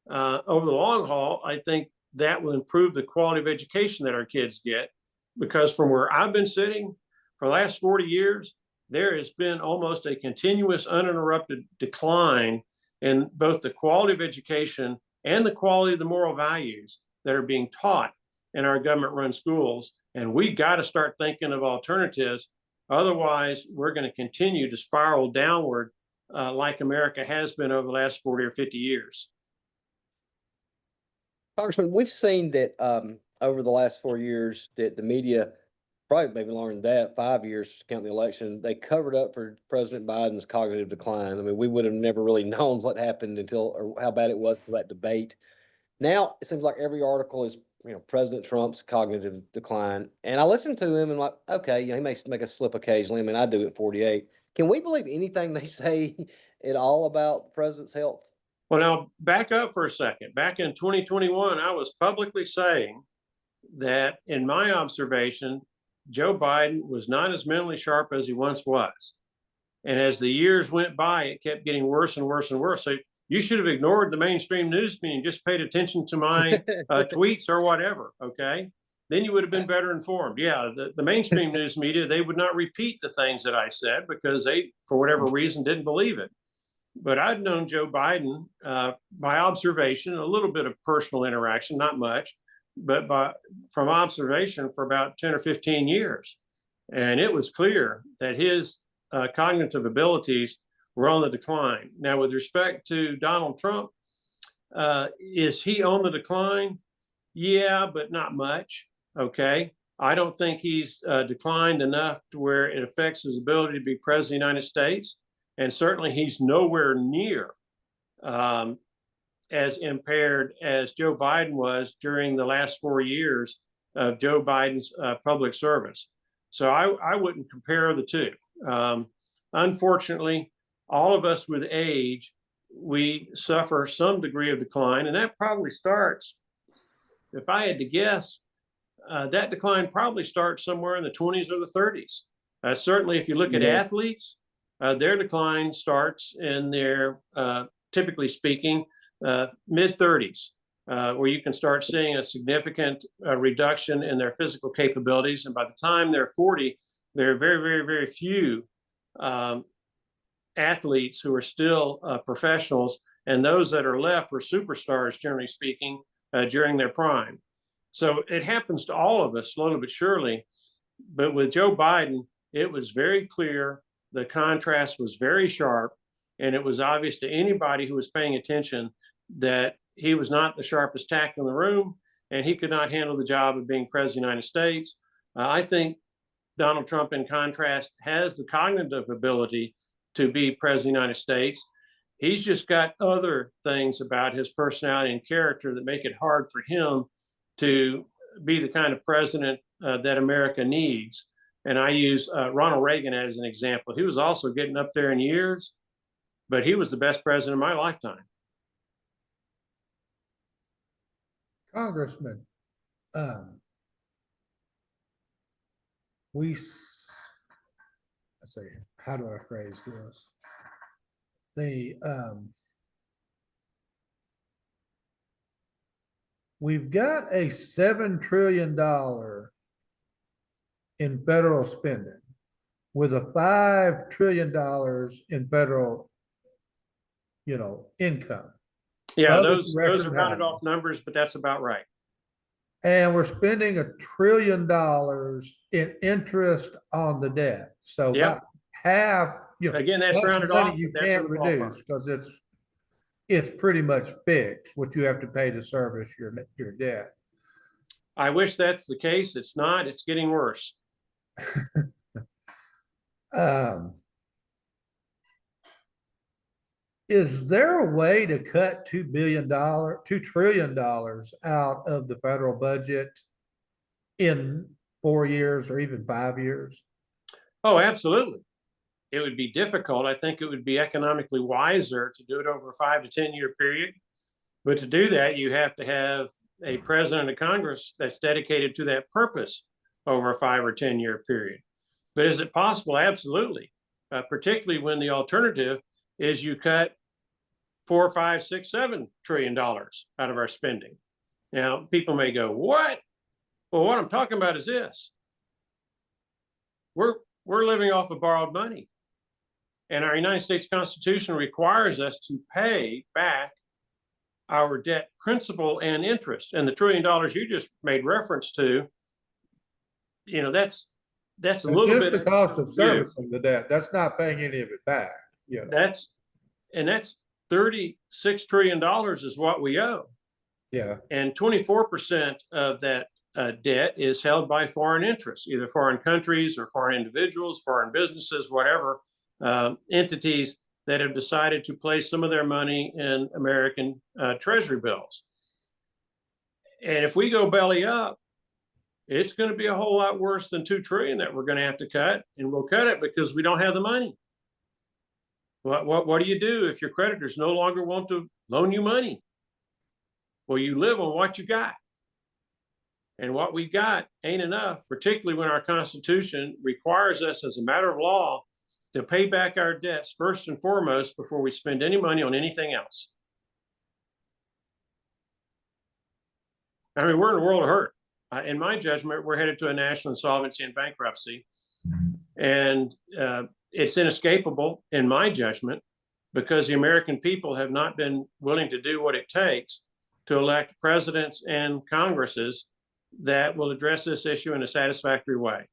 Over the long haul, I think that will improve the quality of education that our kids get, because from where I've been sitting for the last 40 years, there has been almost a continuous uninterrupted decline in both the quality of education and the quality of the moral values that are being taught in our government-run schools. And we got to start thinking of alternatives. Otherwise, we're going to continue to spiral downward like America has been over the last 40 or 50 years. Congressman, we've seen that over the last 4 years that the media, probably maybe longer than that, 5 years, counting the election, they covered up for President Biden's cognitive decline. I mean, we would have never really known what happened until, or how bad it was for that debate. Now it seems like every article is, President Trump's cognitive decline. And I listen to him and like, okay, he may make a slip occasionally. I mean, I do at 48. Can we believe anything they say at all about the president's health? Well, now back up for a second. Back in 2021, I was publicly saying that in my observation, Joe Biden was not as mentally sharp as he once was. And as the years went by, it kept getting worse and worse and worse. So you should have ignored the mainstream news media and just paid attention to my tweets or whatever, okay? Then you would have been better informed. Yeah, the mainstream news media, they would not repeat the things that I said because they, for whatever reason, didn't believe it. But I'd known Joe Biden by observation, a little bit of personal interaction, not much, but from observation for about 10 or 15 years. And it was clear that his cognitive abilities were on the decline. Now, with respect to Donald Trump, is he on the decline? Yeah, but not much. Okay. I don't think he's declined enough to where it affects his ability to be president of the United States. And certainly he's nowhere near as impaired as Joe Biden was during the last 4 years of Joe Biden's public service. So I wouldn't compare the two. Unfortunately, all of us with age, we suffer some degree of decline, and that probably starts, if I had to guess, that decline probably starts somewhere in the 20s or the 30s. Certainly, if you look at athletes, their decline starts in their, typically speaking, mid 30s, where you can start seeing a significant reduction in their physical capabilities. And by the time they're 40, there are very, very, very few athletes who are still professionals, and those that are left were superstars, generally speaking, during their prime. So it happens to all of us slowly but surely. But with Joe Biden, it was very clear. The contrast was very sharp, and it was obvious to anybody who was paying attention that he was not the sharpest tack in the room, and he could not handle the job of being president of the United States. I think Donald Trump, in contrast, has the cognitive ability to be president of the United States. He's just got other things about his personality and character that make it hard for him to be the kind of president that America needs. And I use Ronald Reagan as an example. He was also getting up there in years, but he was the best president of my lifetime. Congressman, let's see, how do I phrase this? We've got a $7 trillion in federal spending with a $5 trillion in federal, income. Yeah, those are rounded off numbers, but that's about right. And we're spending $1 trillion in interest on the debt. So about half, again, that's rounded off. You can't reduce because it's pretty much fixed what you have to pay to service your debt. I wish that's the case. It's not. It's getting worse. Is there a way to cut $2 trillion out of the federal budget in 4 years or even 5 years? Oh, absolutely. It would be difficult. I think it would be economically wiser to do it over a 5 to 10 year period. But to do that, you have to have a president of Congress that's dedicated to that purpose over a 5 or 10 year period. But is it possible? Absolutely. Particularly when the alternative is you cut $4, $5, $6, $7 trillion out of our spending. Now, people may go, what? Well, what I'm talking about is this. We're living off of borrowed money. And our United States Constitution requires us to pay back our debt principal and interest. And the $1 trillion you just made reference to, that's a little bit the cost of servicing the debt. That's not paying any of it back. That's And that's $36 trillion is what we owe. Yeah. And 24% of that debt is held by foreign interests, either foreign countries or foreign individuals, foreign businesses, whatever, entities that have decided to place some of their money in American treasury bills. And if we go belly up, it's going to be a whole lot worse than $2 trillion that we're going to have to cut, and we'll cut it because we don't have the money. What do you do if your creditors no longer want to loan you money? Well, you live on what you got. And what we got ain't enough, particularly when our Constitution requires us as a matter of law to pay back our debts first and foremost before we spend any money on anything else. I mean, we're in a world of hurt. In my judgment, we're headed to a national insolvency and bankruptcy. And it's inescapable, in my judgment, because the American people have not been willing to do what it takes to elect presidents and Congresses that will address this issue in a satisfactory way.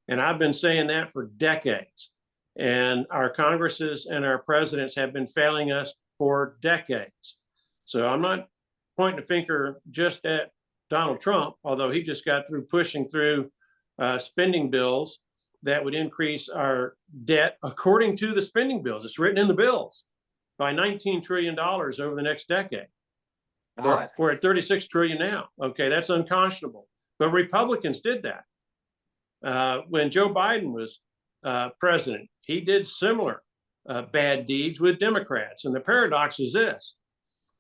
And I've been saying that for decades. And our Congresses and our presidents have been failing us for decades. So I'm not pointing a finger just at Donald Trump, although he just got through pushing through spending bills that would increase our debt according to the spending bills. It's written in the bills by $19 trillion over the next decade. We're at 36 trillion now. Okay, that's unconscionable. But Republicans did that. When Joe Biden was president, he did similar bad deeds with Democrats. And the paradox is this: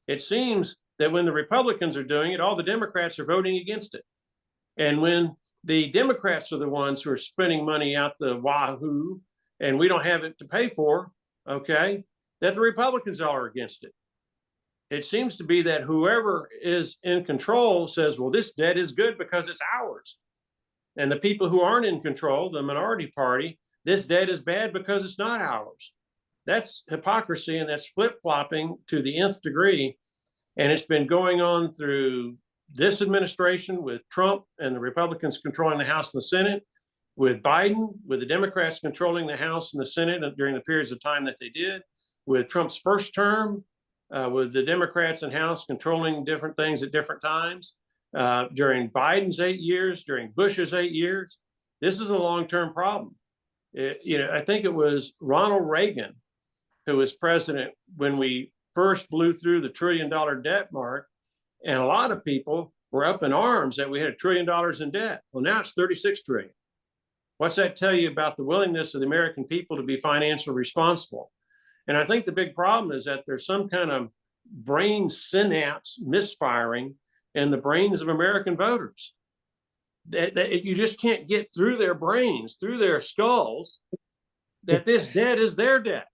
it seems that when the Republicans are doing it, all the Democrats are voting against it. And when the Democrats are the ones who are spending money out the wahoo, and we don't have it to pay for, okay, that the Republicans all are against it. It seems to be that whoever is in control says, well, this debt is good because it's ours. And the people who aren't in control, the minority party, this debt is bad because it's not ours. That's hypocrisy, and that's flip-flopping to the nth degree. And it's been going on through this administration with Trump and the Republicans controlling the House and the Senate, with Biden, with the Democrats controlling the House and the Senate during the periods of time that they did, with Trump's first term, with the Democrats in House controlling different things at different times, during Biden's 8 years, during Bush's 8 years. This is a long-term problem. I think it was Ronald Reagan who was president when we first blew through the $1 trillion debt mark, and a lot of people were up in arms that we had $1 trillion in debt. Well, now it's 36 trillion. What's that tell you about the willingness of the American people to be financially responsible? And I think the big problem is that there's some kind of brain synapse misfiring in the brains of American voters. That you just can't get through their brains, through their skulls, that this debt is their debt.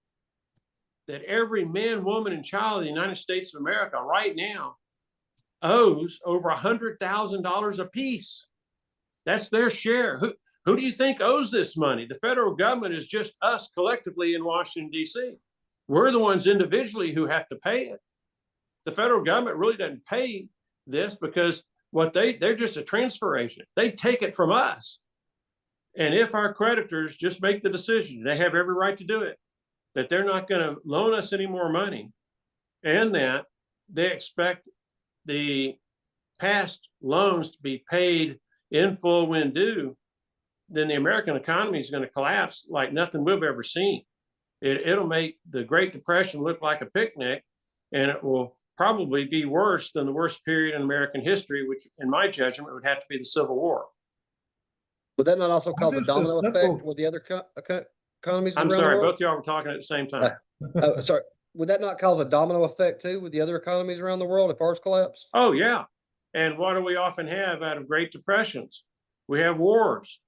That every man, woman, and child in the United States of America right now owes over $100,000 apiece. That's their share. Who do you think owes this money? The federal government is just us collectively in Washington, D.C. We're the ones individually who have to pay it. The federal government really doesn't pay this because they're just a transfer agent. They take it from us. And if our creditors just make the decision, they have every right to do it, that they're not going to loan us any more money, and that they expect the past loans to be paid in full when due, then the American economy is going to collapse like nothing we've ever seen. It'll make the Great Depression look like a picnic, and it will probably be worse than the worst period in American history, which in my judgment would have to be the Civil War. Would that not also cause a Just a domino simple- effect with the other economies I'm around sorry, the world? both y'all were talking at the same time. Sorry. Would that not cause a domino effect too with the other economies around the world if ours collapsed? Oh, yeah. And what do we often have out of Great Depressions? We have wars.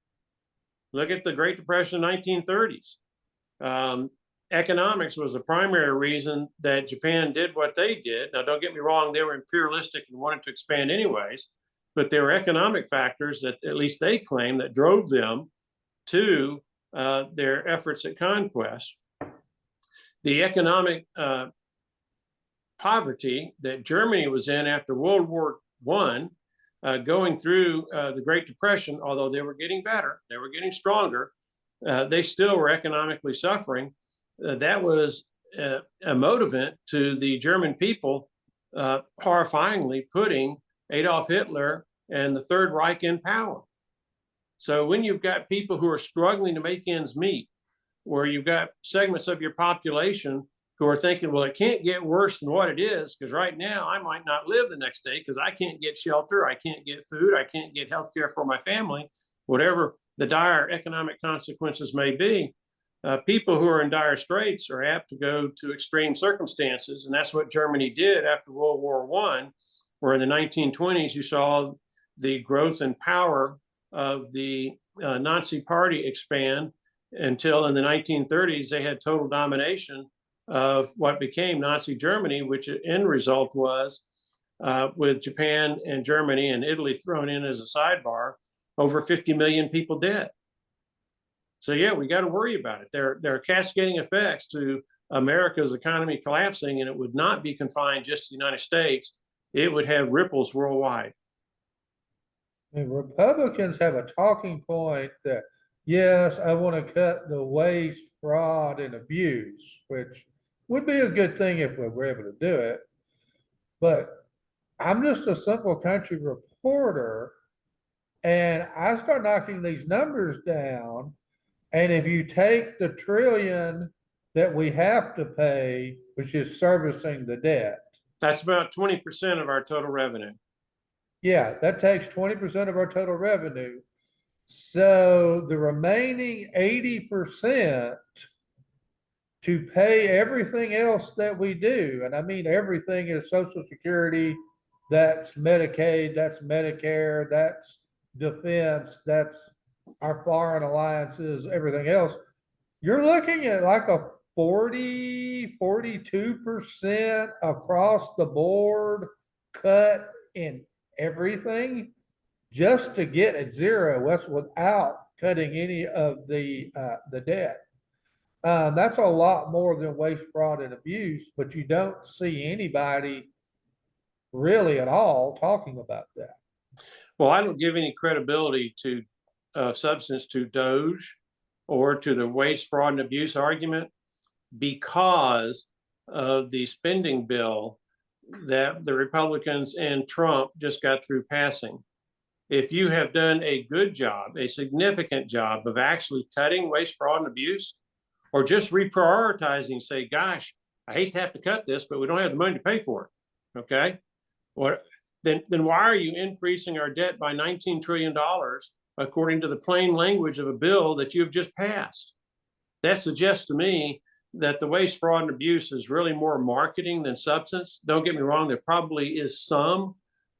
Look at the Great Depression in the 1930s. Economics was the primary reason that Japan did what they did. Now, don't get me wrong, they were imperialistic and wanted to expand anyways, but there were economic factors that at least they claim that drove them to their efforts at conquest. The economic poverty that Germany was in after World War I, going through the Great Depression, although they were getting better, they were getting stronger, they still were economically suffering. That was a motivant to the German people horrifyingly putting Adolf Hitler and the Third Reich in power. So when you've got people who are struggling to make ends meet, where you've got segments of your population who are thinking, well, it can't get worse than what it is, because right now I might not live the next day because I can't get shelter, I can't get food, I can't get health care for my family, whatever the dire economic consequences may be. People who are in dire straits are apt to go to extreme circumstances. And that's what Germany did after World War I, where in the 1920s, you saw the growth and power of the Nazi party expand until in the 1930s, they had total domination of what became Nazi Germany, which end result was with Japan and Germany and Italy thrown in as a sidebar, over 50 million people dead. So yeah, we got to worry about it. There are cascading effects to America's economy collapsing, and it would not be confined just to the United States. It would have ripples worldwide. And Republicans have a talking point that, yes, I want to cut the waste, fraud, and abuse, which would be a good thing if we were able to do it. But I'm just a simple country reporter, and I start knocking these numbers down. And if you take the trillion that we have to pay, which is servicing the debt. That's about 20% of our total revenue. Yeah, that takes 20% of our total revenue. So the remaining 80% to pay everything else that we do, and I mean everything is Social Security, that's Medicaid, that's Medicare, that's defense, that's our foreign alliances, everything else, you're looking at like a 42% across the board cut in everything just to get at zero. That's without cutting any of the debt. That's a lot more than waste, fraud, and abuse, but you don't see anybody really at all talking about that. Well, I don't give any credibility to substance to Doge or to the waste, fraud, and abuse argument because of the spending bill that the Republicans and Trump just got through passing. If you have done a good job, a significant job of actually cutting waste, fraud, and abuse, or just reprioritizing, say, gosh, I hate to have to cut this, but we don't have the money to pay for it. Okay. Then why are you increasing our debt by $19 trillion according to the plain language of a bill that you've just passed? That suggests to me that the waste, fraud, and abuse is really more marketing than substance. Don't get me wrong, there probably is some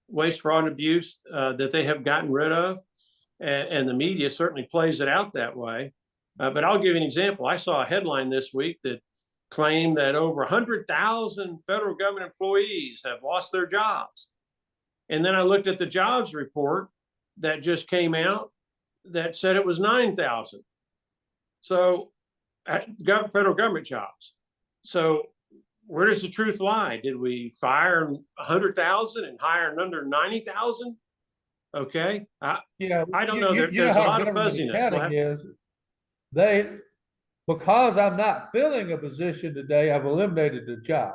waste, fraud, and abuse that they have gotten rid of, and the media certainly plays it out that way. But I'll give you an example. I saw a headline this week that claimed that over 100,000 federal government employees have lost their jobs. And then I looked at the jobs report that just came out that said it was 9,000. So federal government jobs. So where does the truth lie? Did we fire 100,000 and hire under 90,000? Okay. I don't know. There's a lot of fuzziness. Because I'm not filling a position today, I've eliminated the job.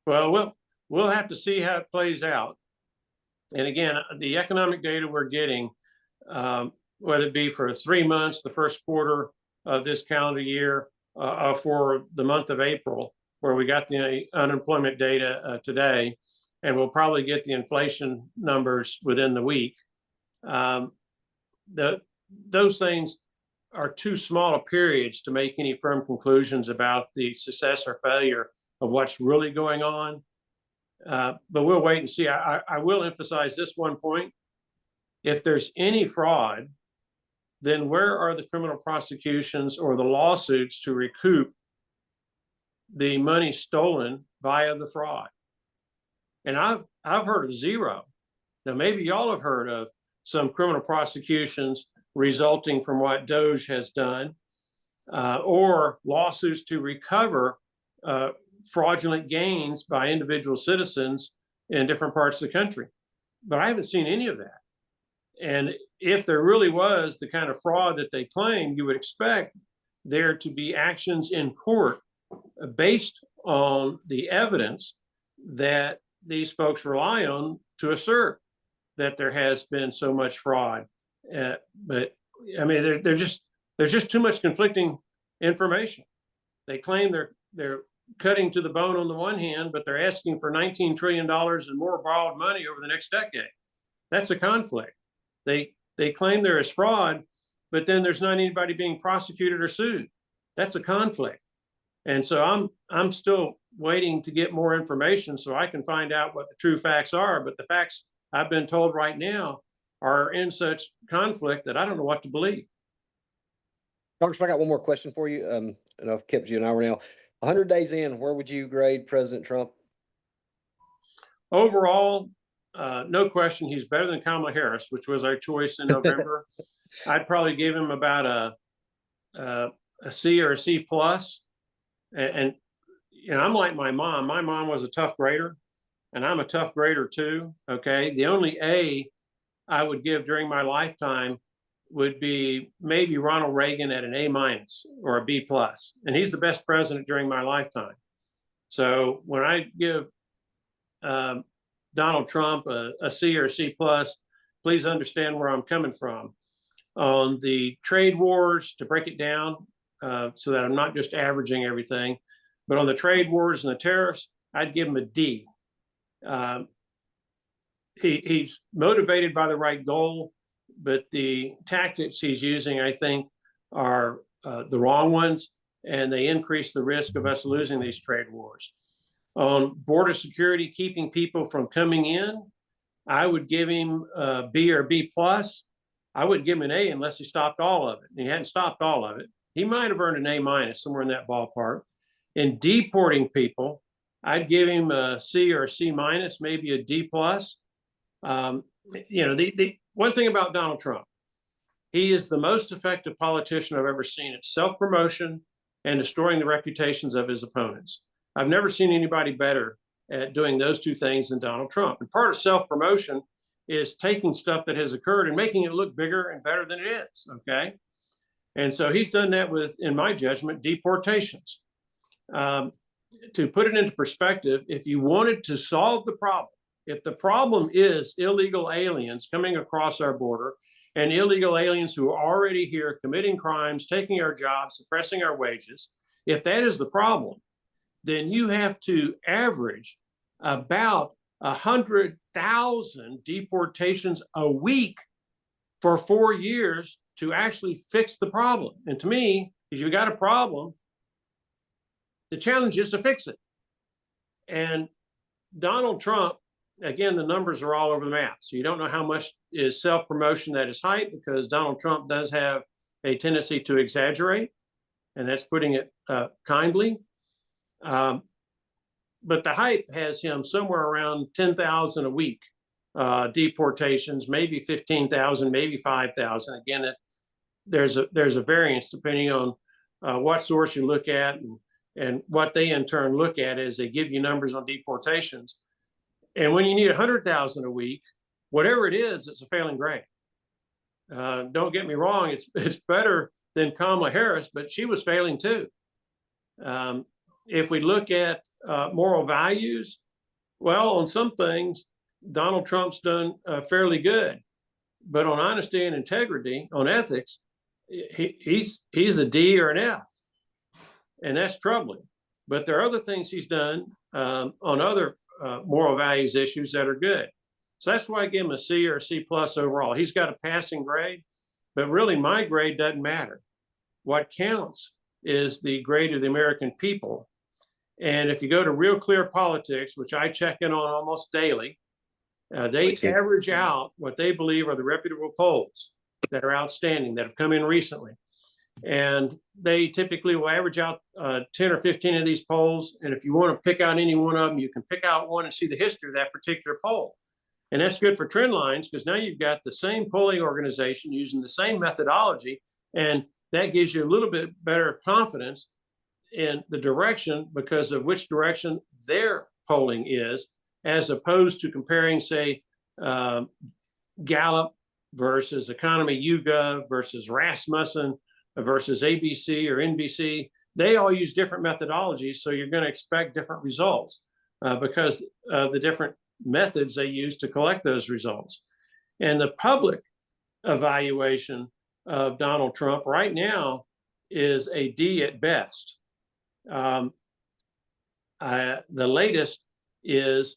Well, we'll have to see how it plays out. And again, the economic data we're getting, whether it be for 3 months, the first quarter of this calendar year, for the month of April, where we got the unemployment data today, and we'll probably get the inflation numbers within the week. Those things are too small a periods to make any firm conclusions about the success or failure of what's really going on. But we'll wait and see. I will emphasize this one point. If there's any fraud, then where are the criminal prosecutions or the lawsuits to recoup the money stolen via the fraud? And I've heard of zero. Now, maybe y'all have heard of some criminal prosecutions resulting from what Doge has done, or lawsuits to recover fraudulent gains by individual citizens in different parts of the country. But I haven't seen any of that. And if there really was the kind of fraud that they claim, you would expect there to be actions in court based on the evidence that these folks rely on to assert that there has been so much fraud. But I mean, there's just too much conflicting information. They claim they're cutting to the bone on the one hand, but they're asking for $19 trillion and more borrowed money over the next decade. That's a conflict. They claim there is fraud, but then there's not anybody being prosecuted or sued. That's a conflict. And so I'm still waiting to get more information so I can find out what the true facts are. But the facts I've been told right now are in such conflict that I don't know what to believe. Congressman, I got one more question for you. And I've kept you an hour now. 100 days in, where would you grade President Trump? Overall, no question, he's better than Kamala Harris, which was our choice in November. I'd probably give him about a C or a C plus. And you know, I'm like my mom. My mom was a tough grader, and I'm a tough grader too. Okay, the only A I would give during my lifetime would be maybe Ronald Reagan at an A minus or a B plus, and he's the best president during my lifetime. So when I give Donald Trump a C or a C plus, please understand where I'm coming from. On the trade wars, to break it down so that I'm not just averaging everything, but on the trade wars and the tariffs, I'd give him a D. He's motivated by the right goal, but the tactics he's using, I think, are the wrong ones, and they increase the risk of us losing these trade wars. On border security, keeping people from coming in, I would give him a B or B plus. I wouldn't give him an A unless he stopped all of it. And he hadn't stopped all of it. He might have earned an A minus, somewhere in that ballpark. In deporting people, I'd give him a C or a C minus, maybe a D plus. You know, the one thing about Donald Trump, he is the most effective politician I've ever seen at self-promotion and destroying the reputations of his opponents. I've never seen anybody better at doing those two things than Donald Trump. And part of self-promotion is taking stuff that has occurred and making it look bigger and better than it is, okay? And so he's done that with, in my judgment, deportations. To put it into perspective, if you wanted to solve the problem, if the problem is illegal aliens coming across our border and illegal aliens who are already here committing crimes, taking our jobs, suppressing our wages, if that is the problem, then you have to average about 100,000 deportations a week for 4 years to actually fix the problem. And to me, if you've got a problem, the challenge is to fix it. And Donald Trump, again, the numbers are all over the map. So you don't know how much is self-promotion that is hype, because Donald Trump does have a tendency to exaggerate, and that's putting it kindly. But the hype has him somewhere around 10,000 a week, deportations, maybe 15,000, maybe 5,000. Again, there's a variance depending on what source you look at and what they in turn look at as they give you numbers on deportations. And when you need 100,000 a week, whatever it is, it's a failing grade. Don't get me wrong, it's better than Kamala Harris, but she was failing too. If we look at moral values, well, on some things, Donald Trump's done fairly good, but on honesty and integrity, on ethics, he's a D or an F, and that's troubling. But there are other things he's done on other moral values issues that are good. So that's why I give him a C or a C plus overall. He's got a passing grade, but really my grade doesn't matter. What counts is the grade of the American people. And if you go to Real Clear Politics, which I check in on almost daily, they average out what they believe are the reputable polls that are outstanding, that have come in recently. And they typically will average out 10 or 15 of these polls. And if you want to pick out any one of them, you can pick out one and see the history of that particular poll. And that's good for trend lines, because now you've got the same polling organization using the same methodology, and that gives you a little bit better confidence in the direction because of which direction their polling is, as opposed to comparing, say, Gallup versus Economy YouGov versus Rasmussen versus ABC or NBC. They all use different methodologies, so you're going to expect different results because of the different methods they use to collect those results. And the public evaluation of Donald Trump right now is a D at best. The latest is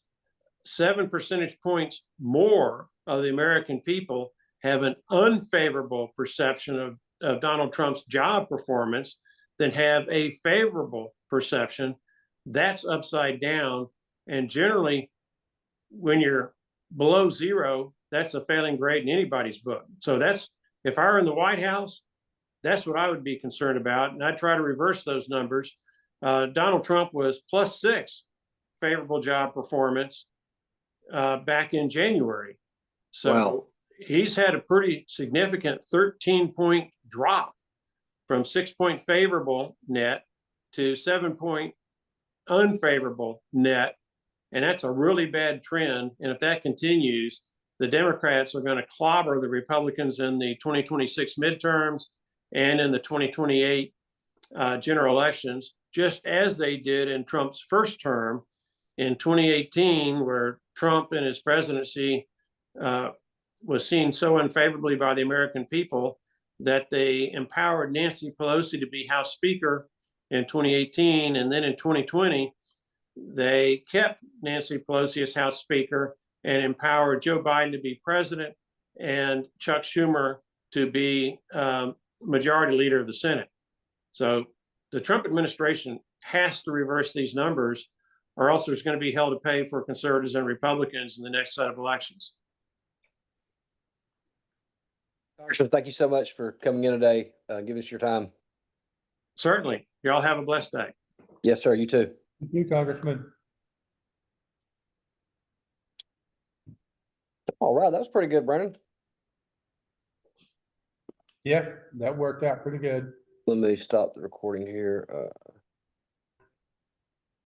7 percentage points more of the American people have an unfavorable perception of Donald Trump's job performance than have a favorable perception. That's upside down. And generally, when you're below zero, that's a failing grade in anybody's book. So that's, if I were in the White House, that's what I would be concerned about. And I'd try to reverse those numbers. Donald Trump was +6 favorable job performance back in January. So wow. He's had a pretty significant 13-point drop from 6-point favorable net to 7-point unfavorable net. And that's a really bad trend. And if that continues, the Democrats are going to clobber the Republicans in the 2026 midterms and in the 2028 general elections, just as they did in Trump's first term in 2018, where Trump in his presidency was seen so unfavorably by the American people that they empowered Nancy Pelosi to be House Speaker in 2018. And then in 2020, they kept Nancy Pelosi as House Speaker and empowered Joe Biden to be president and Chuck Schumer to be majority leader of the Senate. So the Trump administration has to reverse these numbers, or else there's going to be hell to pay for conservatives and Republicans in the next set of elections. Congressman, thank you so much for coming in today, giving us your time. Certainly. You all have a blessed day. Yes, sir. You too. Thank you, Congressman. All right. That was pretty good, Brandon. Yeah, that worked out pretty good. Let me stop the recording here.